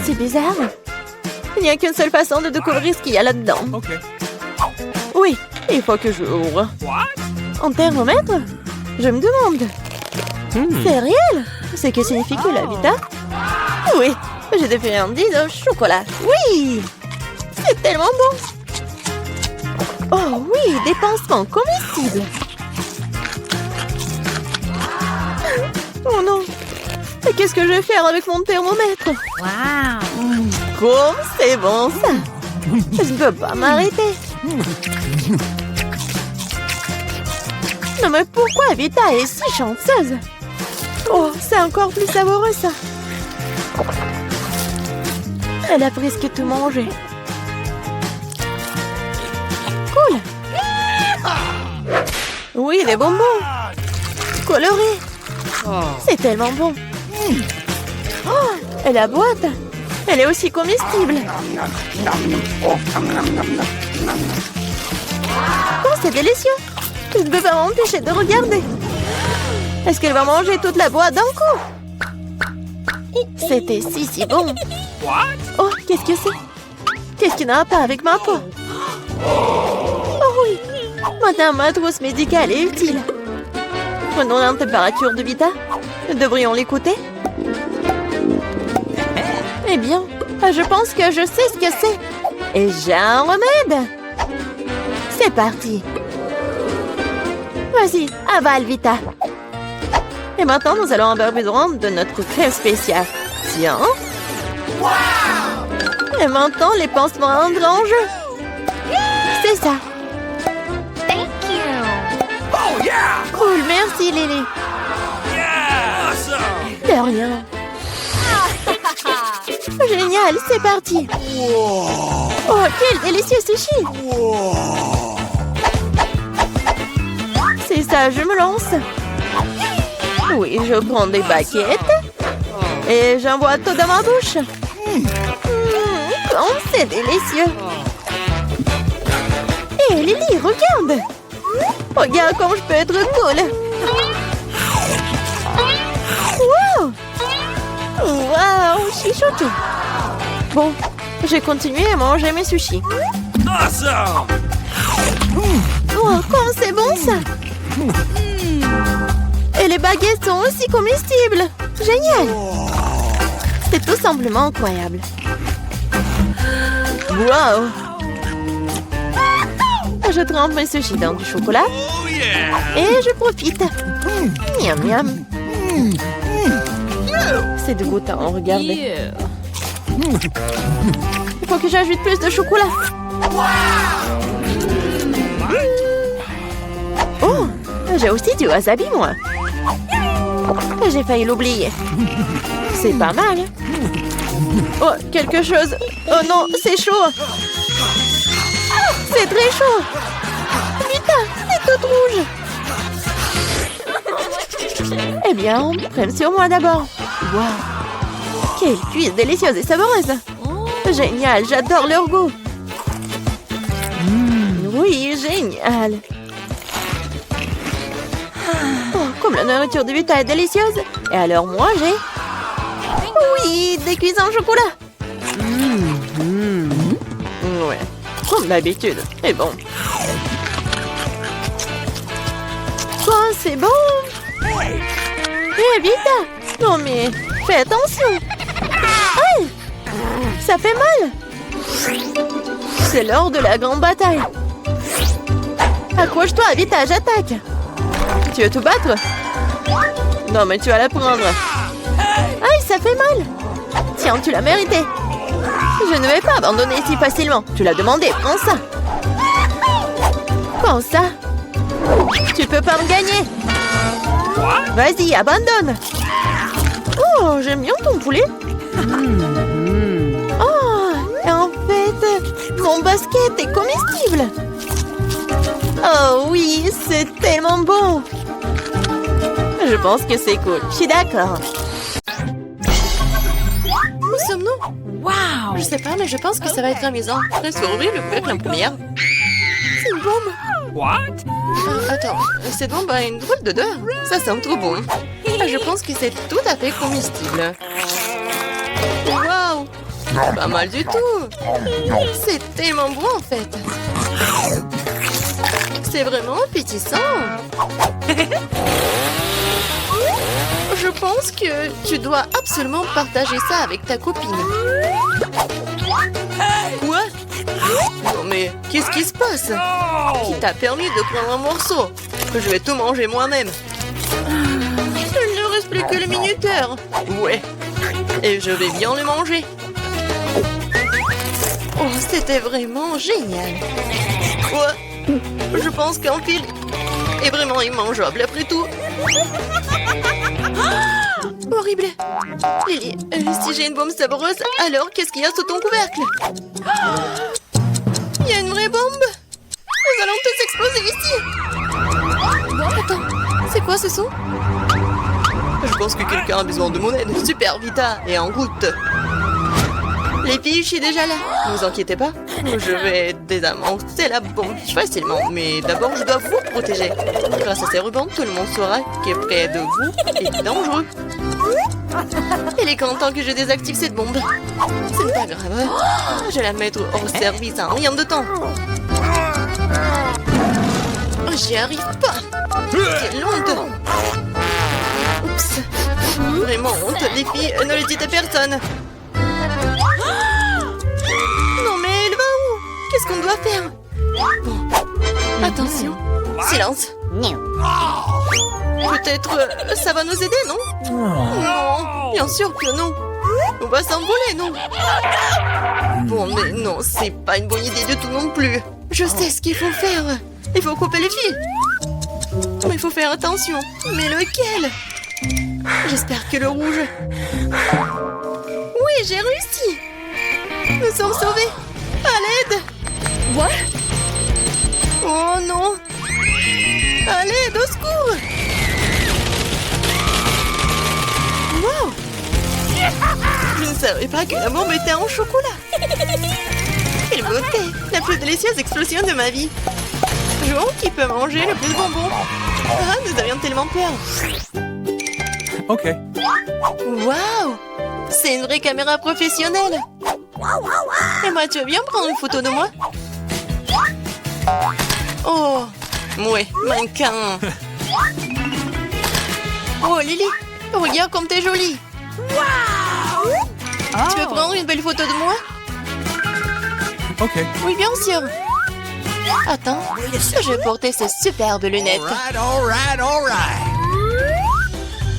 C'est bizarre. Il n'y a qu'une seule façon de découvrir ce qu'il y a là-dedans. Okay. Oui, il faut que je ouvre. Un thermomètre? Je me demande. C'est réel? C'est que signifie que la Vita? Oui, j'ai des friandises au chocolat. Oui! C'est tellement bon! Oh oui, des pansements comestibles! Oh non! Et qu'est-ce que je vais faire avec mon thermomètre? Wow! Comme c'est bon ça! Je ne peux pas m'arrêter! Non mais pourquoi Vita est si chanceuse? Oh, c'est encore plus savoureux ça! Elle a presque tout mangé. Cool! Oui, les bonbons! Colorés! C'est tellement bon! Oh, Et la boîte, elle est aussi comestible. Oh, c'est délicieux. Je ne peux pas m'empêcher de regarder. Est-ce qu'elle va manger toute la boîte d'un coup? C'était si bon. Oh, qu'est-ce que c'est? Qu'est-ce qui n'a pas avec ma peau? Oh oui, maintenant ma trousse médicale est utile. Prenons la température de Vita. Devrions l'écouter? Eh bien, je pense que je sais ce que c'est. Et j'ai un remède. C'est parti. Vas-y, avale, Vita. Et maintenant, nous allons avoir besoin de notre crème spéciale. Tiens. Et maintenant, les pansements entrent en jeu. C'est ça. Thank you. Oh yeah! Cool, merci, Lily. Yeah! Awesome! De rien. Génial, c'est parti. Oh, quel délicieux sushi. C'est ça, je me lance. Oui, je prends des baguettes et j'envoie tout dans ma bouche. Oh, c'est délicieux. Hé, Lily, regarde. Regarde comme je peux être cool. Wow. Wow, chichoté. Bon, j'ai continué à manger mes sushis. Awesome! Oh, comme c'est bon ça. Et les baguettes sont aussi comestibles. Génial. C'est tout simplement incroyable. Wow. Je trempe mes sushis dans du chocolat. Oh yeah! Et je profite. Miam miam. C'est dégoûtant, regardez. Il faut que j'ajoute plus de chocolat. Oh, j'ai aussi du wasabi, moi. J'ai failli l'oublier. C'est pas mal. Oh, quelque chose. Oh non, c'est chaud. C'est très chaud. Putain, c'est toute rouge. Eh bien, prenne sur moi d'abord. Wow. Quelle cuisse délicieuse et savoureuse. Génial, j'adore leur goût. Oui, génial. Oh, comme la nourriture de Vita est délicieuse. Et alors moi, j'ai... Oui, des cuissons au chocolat. Ouais, comme d'habitude. C'est bon. Oh, c'est bon. Hé, Vita. Non mais, fais attention. Aïe. Ça fait mal. C'est l'heure de la grande bataille. Accroche-toi, Vita, j'attaque. Tu veux te battre? Non, mais tu vas la prendre. Aïe, ça fait mal. Tiens, tu l'as mérité. Je ne vais pas abandonner si facilement. Tu l'as demandé, prends ça. Prends ça. Tu peux pas me gagner. Vas-y, abandonne. Oh, j'aime bien ton poulet. Oh, et en fait, mon basket est comestible. Oh oui, c'est tellement bon. Je pense que c'est cool. Je suis d'accord. Où sommes-nous? Waouh! Je sais pas, mais je pense que ça va être amusant. Est-ce qu'on ouvrir le couvercle en première? C'est une bombe. What? Attends, cette bombe a une drôle d'odeur. Ça sent trop bon. Je pense que c'est tout à fait comestible. Waouh! Pas mal du tout. C'est tellement bon en fait. C'est vraiment appétissant. Je pense que tu dois absolument partager ça avec ta copine. Quoi? Non mais, qu'est-ce qui se passe? Qui t'a permis de prendre un morceau? Je vais tout manger moi-même. Il ne reste plus que le minuteur. Ouais. Et je vais bien le manger. Oh, c'était vraiment génial. Ouais. Je pense qu'un fil est vraiment immangeable après tout. Horrible. Lily, si j'ai une bombe savoureuse, alors qu'est-ce qu'il y a sous ton couvercle? Il y a une vraie bombe. Nous allons tous exploser ici. Attends, c'est quoi ce son? Je pense que quelqu'un a besoin de mon aide. Super, Vita, et en route. Les filles, je suis déjà là. Ne vous inquiétez pas. Je vais désamorcer la bombe facilement. Mais d'abord, je dois vous protéger. Grâce à ces rubans, tout le monde saura qu'près de vous est dangereux. Il est content que je désactive cette bombe. C'est pas grave. Je vais la mettre hors service en rien de temps. J'y arrive pas. Quelle honte. Oups. Vraiment honte, les filles. Ne le dites à personne. Non mais elle va où? Qu'est-ce qu'on doit faire? Bon. Attention. Silence. Peut-être ça va nous aider, non? Non, bien sûr que non. On va s'envoler, non? Bon, mais non, c'est pas une bonne idée du tout non plus. Je sais ce qu'il faut faire. Il faut couper les fils. Mais il faut faire attention. Mais lequel? J'espère que le rouge. Oui, j'ai réussi. Nous sommes sauvés. À l'aide. What? Oh non. À l'aide, au secours. Wow. Je ne savais pas que la bombe était en chocolat. Quelle beauté. La plus délicieuse explosion de ma vie. Jo, qui peut manger le plus de bonbons? Ah, nous avions tellement peur. Ok. Waouh. C'est une vraie caméra professionnelle. Et moi, tu veux bien prendre une photo de moi? Oh, ouais, mannequin. Oh, Lily, regarde comme t'es jolie. Tu veux prendre une belle photo de moi? Ok. Oui, bien sûr. Attends, je vais porter ces superbes lunettes. All right.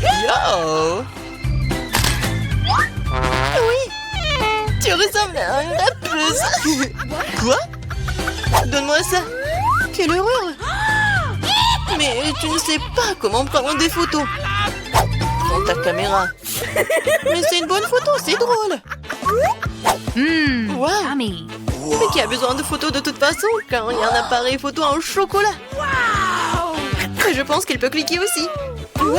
Yo! Oui! Tu ressembles à une rappeuse! Quoi? Donne-moi ça! Quelle horreur! Mais tu ne sais pas comment prendre des photos! Prends ta caméra! Mais c'est une bonne photo, c'est drôle! Wow! Yummy. Mais qui a besoin de photos de toute façon quand il y a un appareil photo en chocolat? Et je pense qu'elle peut cliquer aussi! Wow!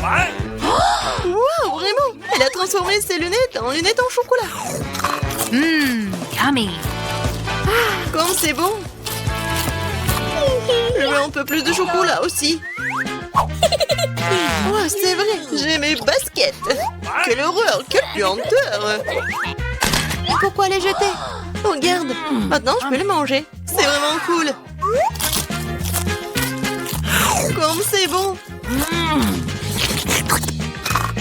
What? Wow, vraiment! Elle a transformé ses lunettes en lunettes en chocolat! Yummy. Comme c'est bon! Je veux un peu plus de chocolat aussi! Oh, c'est vrai! J'ai mes baskets! Quelle horreur! Quelle puanteur! Pourquoi les jeter? Regarde! Maintenant, je peux les manger! C'est vraiment cool! Comme c'est bon!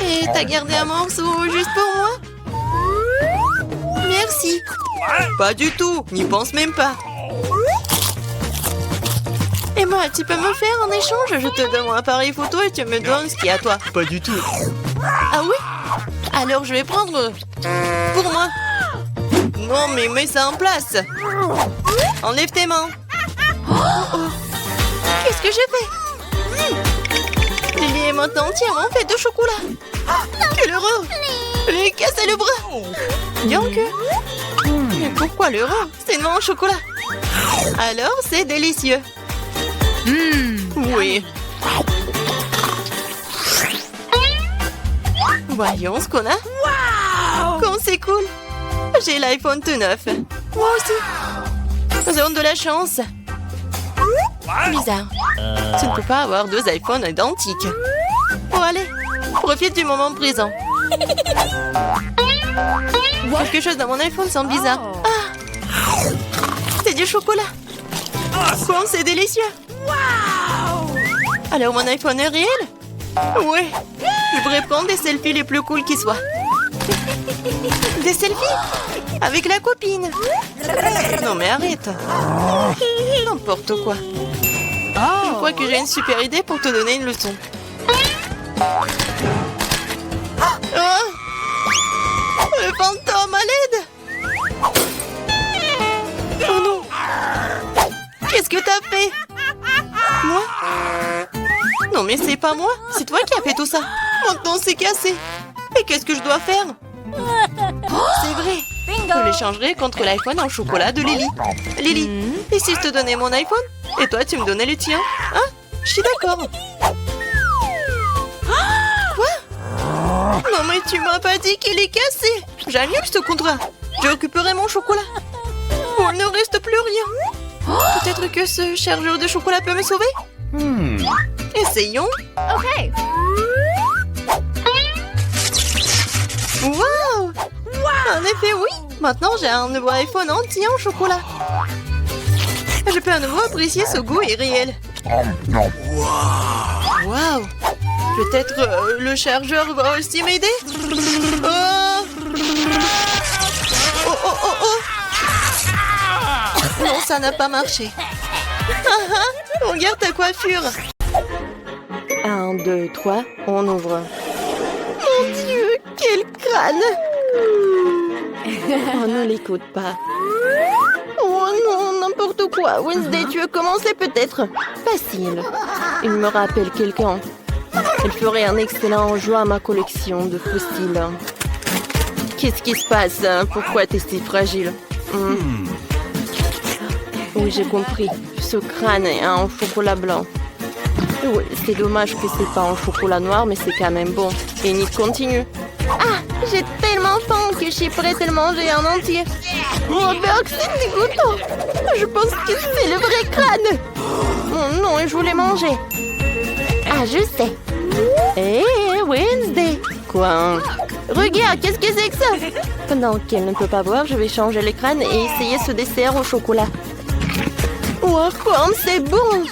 Et t'as gardé un morceau juste pour moi? Merci! Pas du tout! N'y pense même pas! Et moi, tu peux me faire en échange? Je te donne mon appareil photo et tu me donnes ce qu'il y a à toi. Pas du tout. Ah oui? Alors je vais prendre pour moi. Non, mais mets ça en place. Enlève tes mains. Oh, oh. Qu'est-ce que j'ai fait? Lily est maintenant entièrement faite de chocolat. Quelle horreur! Lui casser le bras. Bien que. Mais pourquoi l'horreur? C'est noir en chocolat. Alors c'est délicieux. Oui. Voyons ce qu'on a. Comme c'est cool. J'ai l'iPhone tout neuf. Moi aussi. Nous avons de la chance. Bizarre. Tu ne peux pas avoir deux iPhones identiques. Oh, allez. Profite du moment présent. Quelque chose dans mon iPhone semble bizarre. Ah. C'est du chocolat. Comme c'est délicieux. Alors mon iPhone est réel? Oui. Je pourrais prendre des selfies les plus cool qui soient. Des selfies? Avec la copine? Non mais arrête. N'importe quoi. Je crois que j'ai une super idée pour te donner une leçon. Oh! Le fantôme, à l'aide! Oh non! Qu'est-ce que t'as fait? Moi? Non mais c'est pas moi, c'est toi qui as fait tout ça. Maintenant c'est cassé. Et qu'est-ce que je dois faire? C'est vrai. Je l'échangerai contre l'iPhone en chocolat de Lily. Lily, et si je te donnais mon iPhone? Et toi tu me donnais le tien? Hein? Je suis d'accord. mais tu m'as pas dit qu'il est cassé. J'annule ce contrat. Je récupérerai mon chocolat. Oh, il ne reste plus rien. Peut-être que ce chargeur de chocolat peut me sauver? Essayons. Okay. Wow! En effet, oui. Maintenant, j'ai un nouveau iPhone entier en chocolat. Je peux à nouveau apprécier ce goût irréel. Wow! Peut-être le chargeur va aussi m'aider? Oh! Oh, oh, oh, oh! Non, ça n'a pas marché. Regarde ta coiffure. 1, 2, 3, on ouvre. Mon Dieu, quel crâne! Oh, ne l'écoute pas. Oh non, n'importe quoi. Wednesday, tu veux commencer peut-être? Facile. Il me rappelle quelqu'un. Il ferait un excellent joint à ma collection de fossiles. Qu'est-ce qui se passe? Pourquoi t'es si fragile? Oui, j'ai compris. Ce crâne est en chocolat blanc. Oui, c'est dommage que c'est pas en chocolat noir, mais c'est quand même bon. Et Nick continue. Ah, j'ai tellement faim que je suis prête à le manger en entier. Oh, Burke, c'est dégoûtant. Je pense que c'est le vrai crâne. Oh non, je voulais manger. Ah, je sais. Hé, Wednesday. Quoi? Regarde, qu'est-ce que c'est que ça? Pendant qu'elle ne peut pas voir, je vais changer les crânes et essayer ce dessert au chocolat. Oh, comme c'est bon!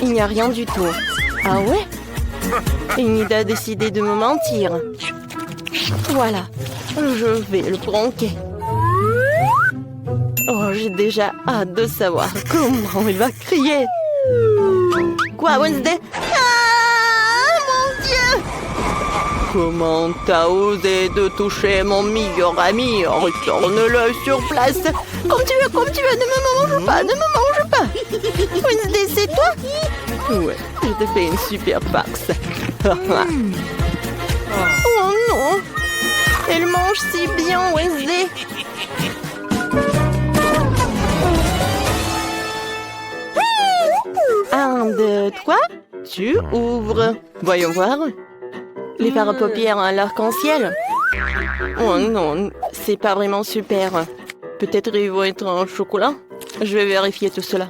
Il n'y a rien du tout. Ah ouais? Enid a décidé de me mentir. Voilà, je vais le pranker. Oh, j'ai déjà hâte de savoir comment il va crier. Quoi, Wednesday? Ah, mon Dieu! Comment t'as osé de toucher mon meilleur ami? Retourne-le sur place. Comme tu veux, ne me mange pas, Wednesday, c'est toi? Ouais, je te fais une super farce. Oh non! Elle mange si bien, Wednesday. Un, deux, trois. Tu ouvres. Voyons voir. Les fards à paupières à l'arc-en-ciel. Oh non, c'est pas vraiment super. Peut-être ils vont être en chocolat. Je vais vérifier tout cela.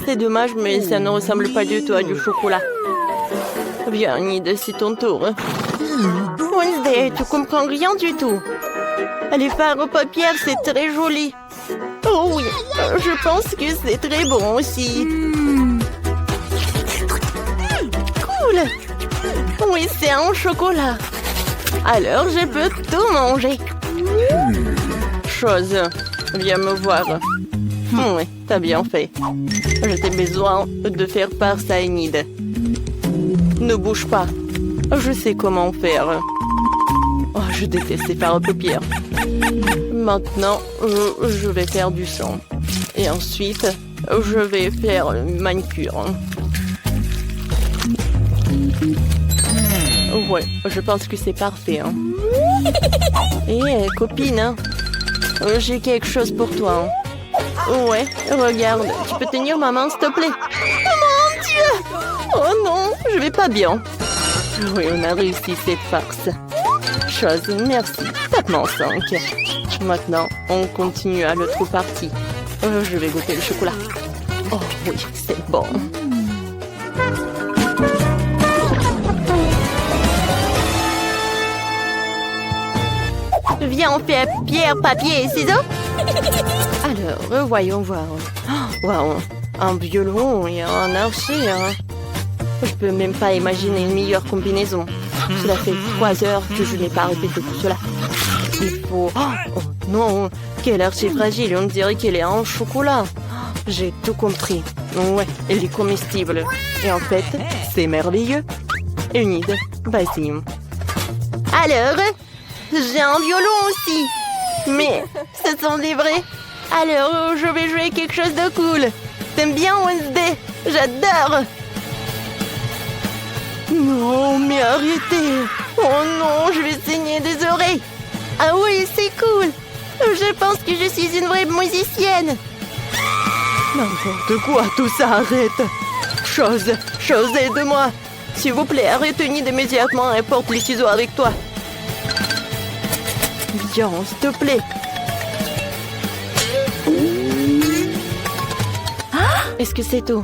C'est dommage, mais ça ne ressemble pas du tout à du chocolat. Viens, Enid, c'est ton tour. Wednesday, tu comprends rien du tout. Les fards aux paupières, c'est très joli. Oh oui, je pense que c'est très bon aussi. Cool. Oui, c'est en chocolat. Alors, je peux tout manger. Chose, viens me voir. Oui, t'as bien fait. J'ai besoin de faire part ça à Enid. Ne bouge pas. Je sais comment faire. Oh, je déteste ces fards aux paupières. Maintenant, je vais faire du sang. Et ensuite, je vais faire une manicure. Ouais, je pense que c'est parfait. Hein. Et copine, hein, j'ai quelque chose pour toi. Hein. Ouais, regarde, tu peux tenir ma main, s'il te plaît? Oh mon Dieu! Oh non, je vais pas bien. Oui, on a réussi cette farce. Chose, merci. Tape-moi en 5. Maintenant, on continue à l'autre partie. Je vais goûter le chocolat. Oh oui, c'est bon. Viens, on fait pierre, papier et ciseaux. Alors, voyons voir. Oh, wow, un violon et un archer. Hein. Je peux même pas imaginer une meilleure combinaison. Cela fait 3 heures que je n'ai pas répété tout cela. Il faut... Oh non, quel archer fragile, on dirait qu'elle est en chocolat. J'ai tout compris. Ouais, elle est comestible. Et en fait, c'est merveilleux. Enid, vas-y. Alors, j'ai un violon aussi. Mais ce sont des vrais. Alors, je vais jouer quelque chose de cool. T'aimes bien, Wednesday? J'adore. Non, mais arrêtez. Oh non, je vais saigner des oreilles. Ah oui, c'est cool. Je pense que je suis une vraie musicienne. N'importe quoi, tout ça arrête. Chose, aide-moi. S'il vous plaît, arrête Enid immédiatement et porte les ciseaux avec toi. Viens, s'il te plaît. Est-ce que c'est tout?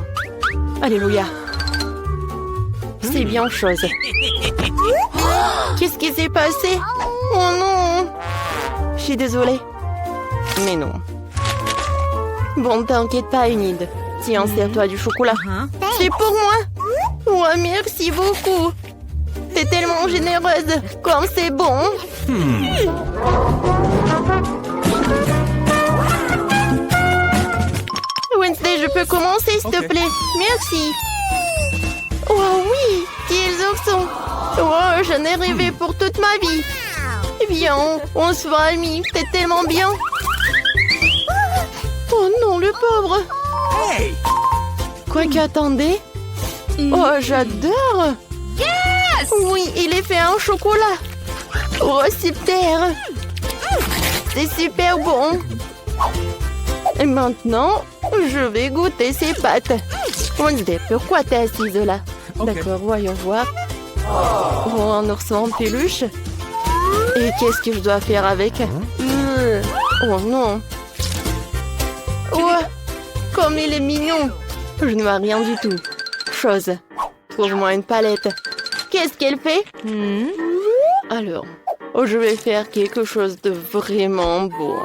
Alléluia. C'est bien chose. Qu'est-ce qui s'est passé? Oh non! Je suis désolée. Mais non. Bon, t'inquiète pas, Enid. Tiens, sers-toi du chocolat. C'est pour moi? Oh, merci beaucoup. T'es tellement généreuse. Comme c'est bon. Wednesday, je peux commencer, s'il te plaît? Merci. Oh oui, quels oursons. Oh, j'en ai rêvé pour toute ma vie. Viens, on se fera amis. C'est tellement bien. Oh non, le pauvre. Hey! Quoi qu'attendez. Oh, j'adore. Yes! Oui, il est fait en chocolat. Oh, super. C'est super bon. Et maintenant, je vais goûter ces pâtes. Wednesday, pourquoi t'es assise là? Ok. D'accord, voyons voir. Oh, un ourson en peluche. Et qu'est-ce que je dois faire avec? Oh non. Oh, comme il est mignon. Je ne vois rien du tout. Chose. Trouve-moi une palette. Qu'est-ce qu'elle fait? Alors, je vais faire quelque chose de vraiment beau.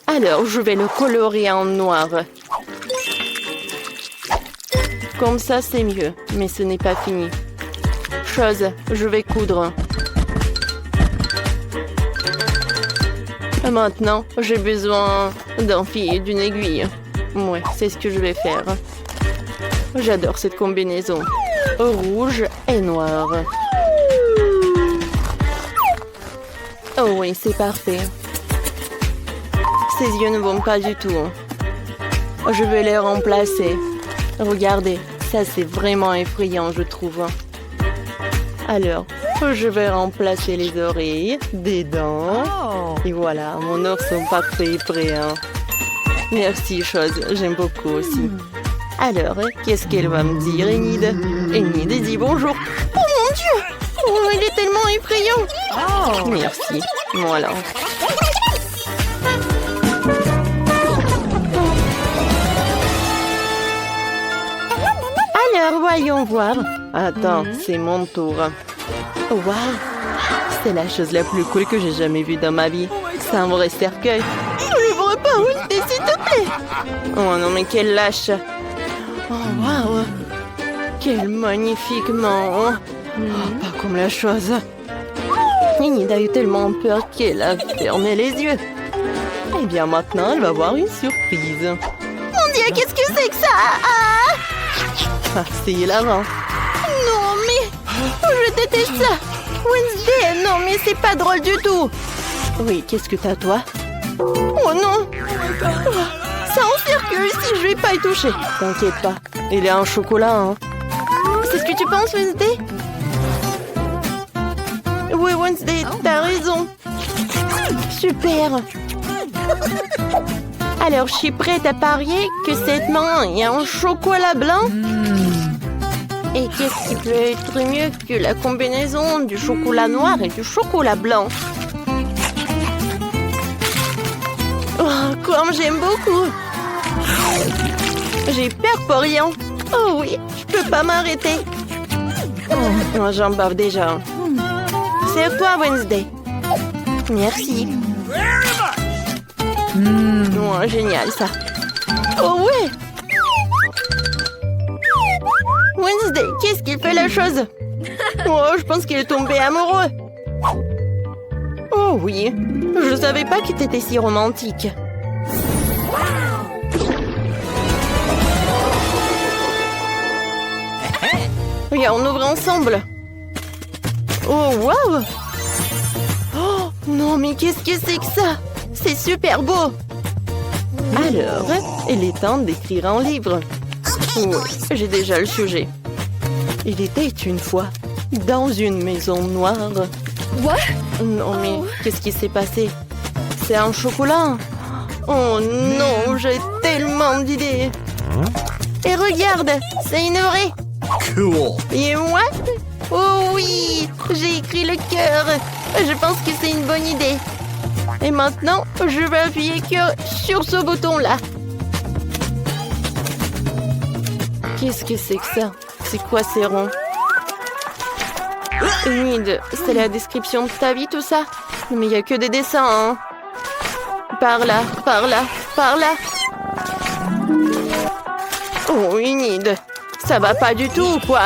Alors, je vais le colorer en noir. Comme ça, c'est mieux. Mais ce n'est pas fini. Chose, je vais coudre. Maintenant, j'ai besoin d'un fil et d'une aiguille. Ouais, c'est ce que je vais faire. J'adore cette combinaison. Rouge et noir. Oh oui, c'est parfait. Ses yeux ne vont pas du tout. Je vais les remplacer. Regardez, ça c'est vraiment effrayant, je trouve. Alors, je vais remplacer les oreilles, des dents. Et voilà, mon ourson parfait est prêt. Merci, chose, j'aime beaucoup aussi. Alors, qu'est-ce qu'elle va me dire, Enid? Enid dit bonjour. Oh mon Dieu! Oh, il est tellement effrayant. Merci. Voilà. Alors, voyons voir. Attends, c'est mon tour. Waouh! C'est la chose la plus cool que j'ai jamais vue dans ma vie. C'est un vrai cercueil. N'ouvre pas, Wednesday, s'il te plaît! Oh non, mais quelle lâche! Oh, waouh! Quel magnifiquement! Pas comme la chose. Enid a eu tellement peur qu'elle a fermé les yeux. Eh bien, maintenant, elle va avoir une surprise. Mon Dieu, qu'est-ce que c'est que ça? Ah, c'est hilarant. Non, mais... je déteste ça. Wednesday, non, mais c'est pas drôle du tout. Oui, qu'est-ce que t'as, toi? Oh non. Ça en cercle ici, je vais pas y toucher. T'inquiète pas, il est en chocolat, hein. C'est ce que tu penses, Wednesday? Oui, Wednesday, t'as raison. Super. Alors, je suis prête à parier que cette main est en chocolat blanc. Et qu'est-ce qui peut être mieux que la combinaison du chocolat noir et du chocolat blanc? Oh, comme j'aime beaucoup. J'ai peur pour rien. Oh oui, je peux pas m'arrêter. Oh, j'en bave déjà. C'est toi, Wednesday. Merci. Oh, génial, ça. Oh, ouais. Wednesday, qu'est-ce qu'il fait la chose? Oh, je pense qu'il est tombé amoureux. Oh oui, je savais pas qu'il était si romantique. Regarde, on ouvre ensemble. Oh, waouh! Oh, non, mais qu'est-ce que c'est que ça? C'est super beau! Alors, il est temps d'écrire un livre. Oui, j'ai déjà le sujet. Il était une fois dans une maison noire. What? Non, mais qu'est-ce qui s'est passé? C'est un chocolat? Oh non, j'ai tellement d'idées. Et regarde, c'est une vraie. Cool. Et moi? Oh oui, j'ai écrit le cœur. Je pense que c'est une bonne idée. Et maintenant, je vais appuyer cœur sur ce bouton-là. Qu'est-ce que c'est que ça? C'est quoi ces ronds? Enid, c'est la description de ta vie tout ça? Mais il n'y a que des dessins, hein? Par là, par là, par là. Oh, Enid, ça va pas du tout, quoi.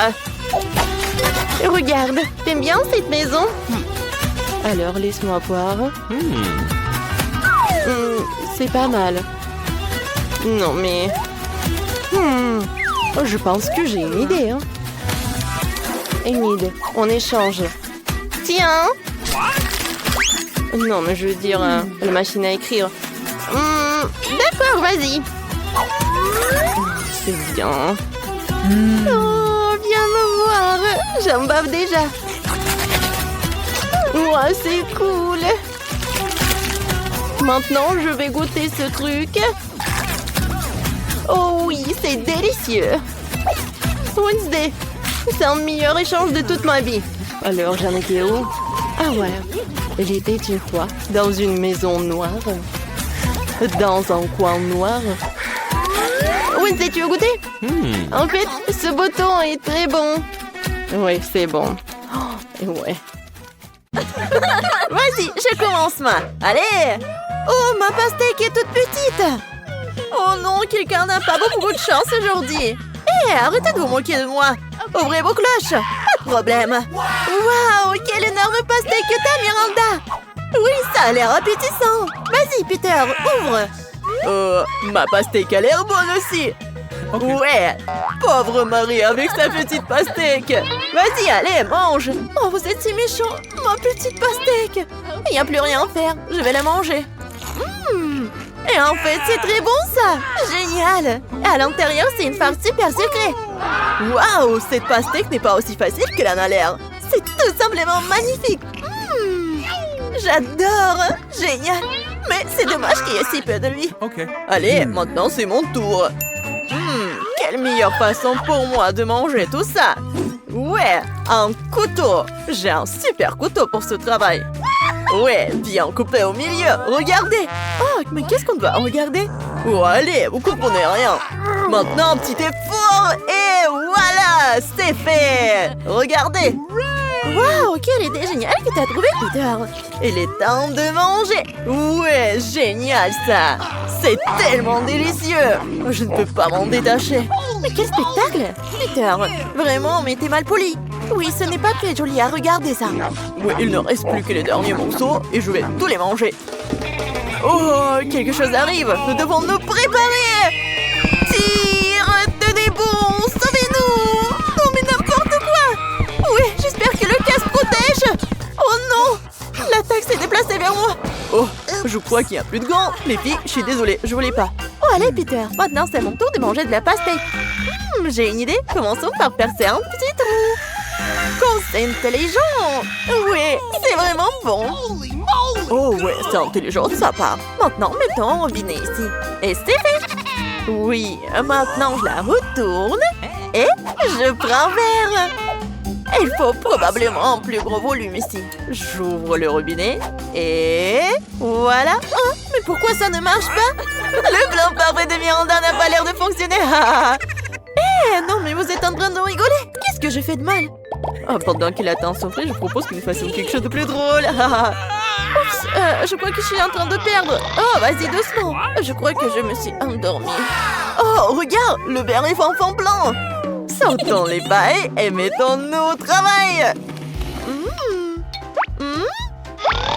Regarde, t'aimes bien cette maison? Alors, laisse-moi voir. C'est pas mal. Non, mais... je pense que j'ai une idée, hein. Enid, on échange. Tiens! Non, mais je veux dire, la machine à écrire. D'accord, vas-y. C'est bien. Oh, viens me voir. J'en bave déjà. Ouais, c'est cool. Maintenant, je vais goûter ce truc. Oh oui, c'est délicieux. Wednesday, c'est un meilleur échange de toute ma vie. Alors, j'en étais où? Ah ouais, j'étais une fois dans une maison noire. Dans un coin noir. Wednesday, tu veux goûter? En fait, ce bouton est très bon. Oui, c'est bon. Oh, ouais. Vas-y, je commence, moi. Allez! Oh, ma pastèque est toute petite. Oh non, quelqu'un n'a pas beaucoup de chance aujourd'hui. Hé, arrêtez de vous moquer de moi. Ouvrez vos cloches. Pas de problème. Waouh, quelle énorme pastèque que t'as, Miranda. Oui, ça a l'air appétissant. Vas-y, Peter, ouvre. Ma pastèque a l'air bonne aussi. Okay. Ouais, pauvre Marie avec sa petite pastèque. Vas-y, allez, mange. Oh, vous êtes si méchants, ma petite pastèque. Il n'y a plus rien à faire, je vais la manger. Et en fait, c'est très bon ça. Génial. Et à l'intérieur, c'est une farce super secrète. Waouh, cette pastèque n'est pas aussi facile qu'elle en a l'air. C'est tout simplement magnifique. J'adore. Génial. Mais c'est dommage qu'il y ait si peu de lui. Okay. Allez, maintenant c'est mon tour. Quelle meilleure façon pour moi de manger tout ça. Ouais, un couteau. J'ai un super couteau pour ce travail. Ouais, bien coupé au milieu. Regardez. Oh, mais qu'est-ce qu'on doit regarder? Oh, allez, vous comprenez rien. Maintenant, un petit effort. Et voilà, c'est fait. Regardez. Waouh, quelle idée géniale que t'as trouvée, Peter. Il est temps de manger. Ouais, génial ça. C'est tellement délicieux. Je ne peux pas m'en détacher. Mais quel spectacle. Peter, vraiment, mais t'es mal poli. Oui, ce n'est pas très joli à regarder ça. Oui, il ne reste plus que les derniers morceaux et je vais tous les manger. Oh, quelque chose arrive. Nous devons nous préparer. Tire, tenez bon, sauvez-nous. Non mais n'importe quoi. Oui, j'espère que le casque protège. Oh non, l'attaque s'est déplacée vers moi. Oh, je crois qu'il n'y a plus de gants. Les filles, je suis désolée, je voulais pas. Oh, allez, Peter, maintenant c'est mon tour de manger de la pastèque. J'ai une idée. Commençons par percer un petit trou. Comme c'est intelligent. Oui, c'est vraiment bon. Oh ouais, c'est intelligent de sa part. Maintenant, mettons un robinet ici. Et c'est fait. Oui, maintenant je la retourne. Et je prends un verre. Il faut probablement un plus gros volume ici. J'ouvre le robinet. Et voilà. Oh, mais pourquoi ça ne marche pas? Le plan parfait de Miranda n'a pas l'air de fonctionner. Eh, non, mais vous êtes en train de rigoler. Qu'est-ce que j'ai fait de mal? Oh, pendant qu'il attend son frère, je propose que nous fassions quelque chose de plus drôle. Oups, je crois que je suis en train de perdre. Oh, vas-y, doucement. Je crois que je me suis endormie. Oh, regarde, le verre est en fond blanc. Sortons les pailles et mettons-nous au travail.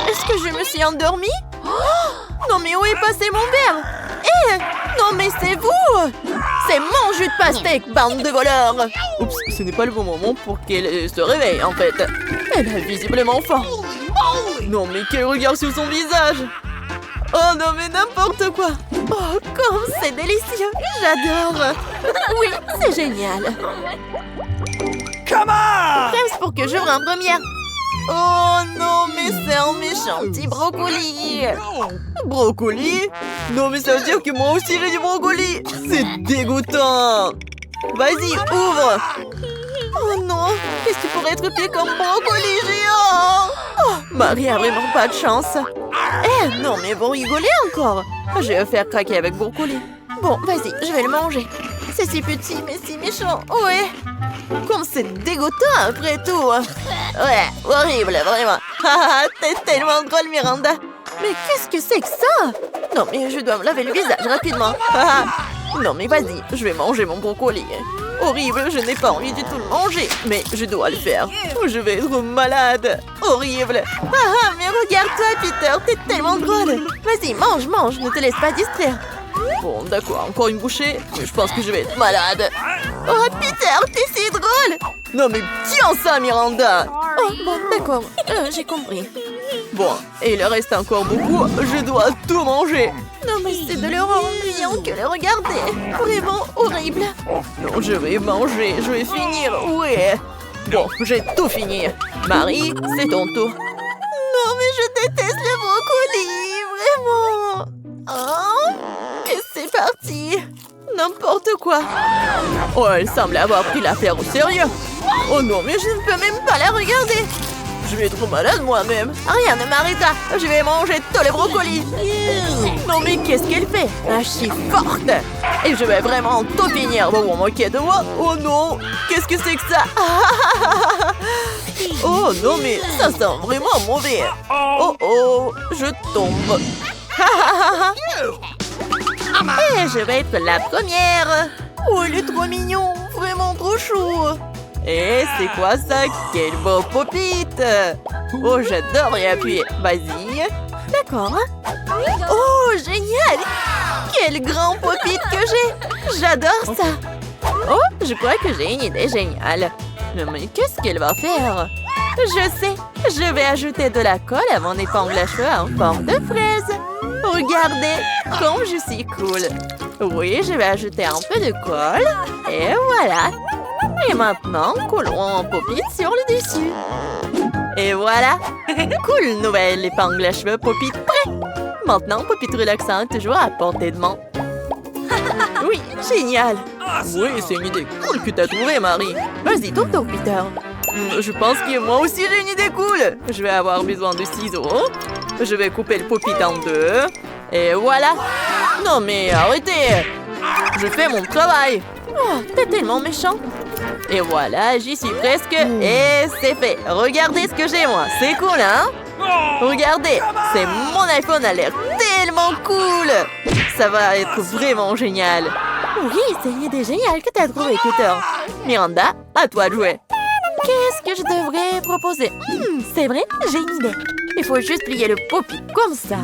Est-ce que je me suis endormie? Oh, non, mais où est passé mon verre? Eh, non, mais c'est vous! C'est mon jus de pastèque, bande de voleurs! Oups, ce n'est pas le bon moment pour qu'elle se réveille, en fait. Elle a visiblement faim. Non, mais quel regard sur son visage! Oh non, mais n'importe quoi! Oh, comme c'est délicieux! J'adore! Oui, c'est génial! Come on! Presse pour que j'ouvre en première! Oh non, mais c'est un méchant petit brocoli! Brocoli? Non, mais ça veut dire que moi aussi j'ai du brocoli! C'est dégoûtant! Vas-y, ouvre! Qu'est-ce qui pourrait être pire comme brocoli géant? Oh, Marie a vraiment pas de chance. Eh, non, mais vous rigolez encore. Je vais faire craquer avec brocoli. Bon, vas-y, je vais le manger. C'est si petit, mais si méchant. Ouais. Comme c'est dégoûtant après tout. Ouais, horrible, vraiment. T'es tellement drôle, Miranda. Mais qu'est-ce que c'est que ça? Non, mais je dois me laver le visage rapidement. Non, mais vas-y, je vais manger mon brocoli. Horrible, je n'ai pas envie du tout de le manger. Mais je dois le faire. Je vais être malade. Horrible. Mais regarde-toi, Peter, t'es tellement drôle. Vas-y, mange, mange, ne te laisse pas distraire. Bon, d'accord, encore une bouchée. Mais je pense que je vais être malade. Oh, Peter, t'es si drôle. Non, mais tiens ça, Miranda. Oh, bon, d'accord, j'ai compris. Bon, et il reste encore beaucoup. Je dois tout manger. Non, mais c'est de l'horreur ennuyant que le regarder. Vraiment horrible. Non, je vais manger, je vais finir, ouais. Bon, j'ai tout fini. Marie, c'est ton tour. Non, mais je déteste le brocoli, vraiment. Oh, et c'est parti. N'importe quoi. Oh, elle semble avoir pris l'affaire au sérieux. Oh non, mais je ne peux même pas la regarder. Je vais être malade moi-même. Rien ne m'arrêta. Je vais manger tous les brocolis. Non, mais qu'est-ce qu'elle fait? Je suis forte. Et je vais vraiment tout finir. Vous vous moquez de moi? Oh non. Qu'est-ce que c'est que ça? Oh non, mais ça sent vraiment mauvais. Oh oh, je tombe. Et je vais être la première. Oh, il est trop mignon. Vraiment trop chou. Et c'est quoi ça? Quel beau pop-it! Oh, j'adore y appuyer. Vas-y. D'accord. Oh, génial! Quel grand pop-it que j'ai! J'adore ça! Oh, je crois que j'ai une idée géniale. Mais qu'est-ce qu'elle va faire? Je sais! Je vais ajouter de la colle à mon épingle à cheveux en forme de fraise. Regardez comme je suis cool. Oui, je vais ajouter un peu de colle. Et voilà! Et maintenant, collons un pop-it sur le dessus. Et voilà. Cool nouvelle épingle à cheveux pop-it prêt. Maintenant, pop-it relaxant toujours à portée de main. Oui, génial. Oui, c'est une idée cool que t'as trouvée, Marie. Vas-y, ton tour, Peter. Je pense que moi aussi j'ai une idée cool. Je vais avoir besoin de ciseaux. Je vais couper le pop-it en deux. Et voilà. Non mais arrêtez. Je fais mon travail. Oh, t'es tellement méchant. Et voilà, j'y suis presque. Et c'est fait. Regardez ce que j'ai, moi. C'est cool, hein? Regardez, c'est mon iPhone a l'air tellement cool. Ça va être vraiment génial. Oui, c'est une idée géniale que t'as trouvée, Peter. Miranda, à toi de jouer. Qu'est-ce que je devrais proposer? C'est vrai, j'ai une idée. Il faut juste plier le pop-it comme ça.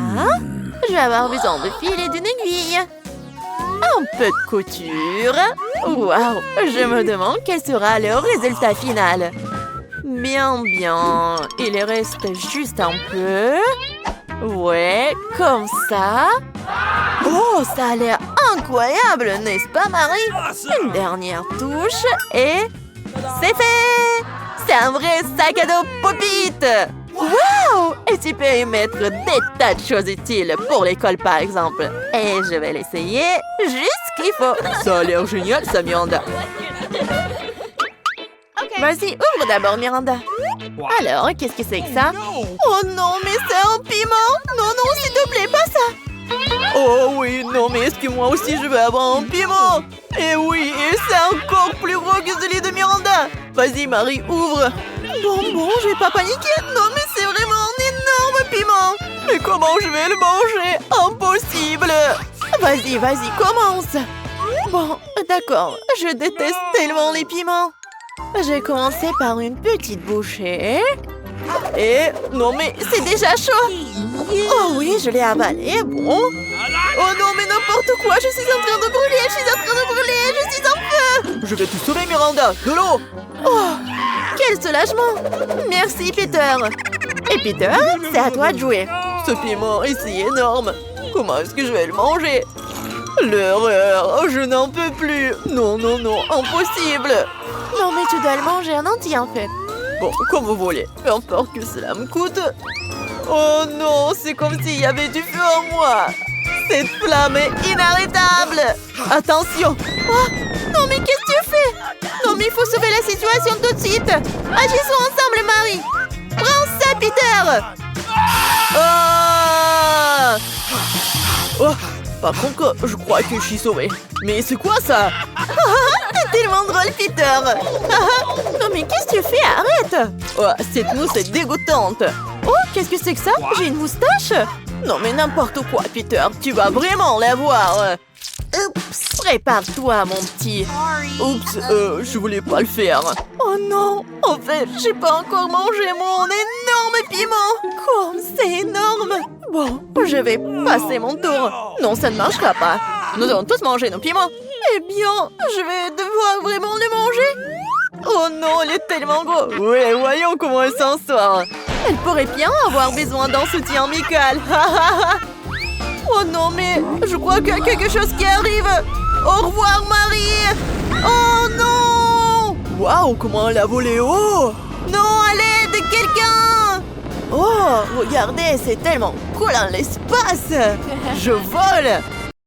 Je vais avoir besoin de fil et d'une aiguille. Un peu de couture. Waouh, je me demande quel sera le résultat final. Bien, bien. Il reste juste un peu. Ouais, comme ça. Oh, ça a l'air incroyable, n'est-ce pas, Marie? Une dernière touche et c'est fait. C'est un vrai sac à dos pop-it. Wow! Et tu peux y mettre des tas de choses utiles pour l'école, par exemple. Et je vais l'essayer juste ce qu'il faut. Ça a l'air génial, ça, Miranda. Vas-y, ouvre d'abord, Miranda. Alors, qu'est-ce que c'est que ça? Oh non, mais c'est un piment! Non, non, s'il te plaît, pas ça! Oh oui, non, mais est-ce que moi aussi je vais avoir un piment? Et oui, et c'est encore plus gros que celui de Miranda! Vas-y, Marie, ouvre! Bon, je vais pas paniquer. Non, mais c'est vraiment un énorme piment. Mais comment je vais le manger? Impossible. Vas-y, commence. Bon, d'accord. Je déteste tellement les piments. J'ai commencé par une petite bouchée. Et... non, mais c'est déjà chaud. Oh oui, je l'ai avalé. Bon. Oh non, mais n'importe quoi. Je suis en train de brûler. Je suis en feu. Je vais te sauver, Miranda. De l'eau. Oh, quel soulagement. Merci, Peter. Et Peter, c'est à toi de jouer. Ce piment est si énorme. Comment est-ce que je vais le manger? L'horreur, je n'en peux plus. Non, impossible. Non, mais tu dois le manger en entier, en fait. Bon, comme vous voulez. Peu importe que cela me coûte. Oh non, c'est comme s'il y avait du feu en moi. Cette flamme est inarrêtable. Attention. Oh, non, mais qu'est-ce que tu tu fais? Non, mais il faut sauver la situation tout de suite. Agissons ensemble, Marie. Prends ça, Peter. Oh, par contre, je crois que je suis sauvée. Mais c'est quoi ça? T'es tellement drôle, Peter. Non, mais qu'est-ce que tu fais? Arrête. Oh, cette mousse est dégoûtante. Oh, qu'est-ce que c'est que ça? J'ai une moustache? Non, mais n'importe quoi, Peter. Tu vas vraiment l'avoir. Oups, prépare-toi, mon petit. Oups, je voulais pas le faire. Oh non, en fait, j'ai pas encore mangé mon énorme piment. Comme c'est énorme. Bon, je vais passer mon tour. Non, ça ne marchera pas. Nous allons tous manger nos piments. Eh bien, je vais devoir vraiment le manger. Oh non, il est tellement gros. Ouais, voyons comment elle s'en sort. Elle pourrait bien avoir besoin d'un soutien amical. Oh non, mais je crois qu'il y a quelque chose qui arrive. Au revoir, Marie. Oh non. Waouh, comment elle a volé haut. Non, à l'aide, quelqu'un. Oh, regardez, c'est tellement cool dans l'espace. Je vole.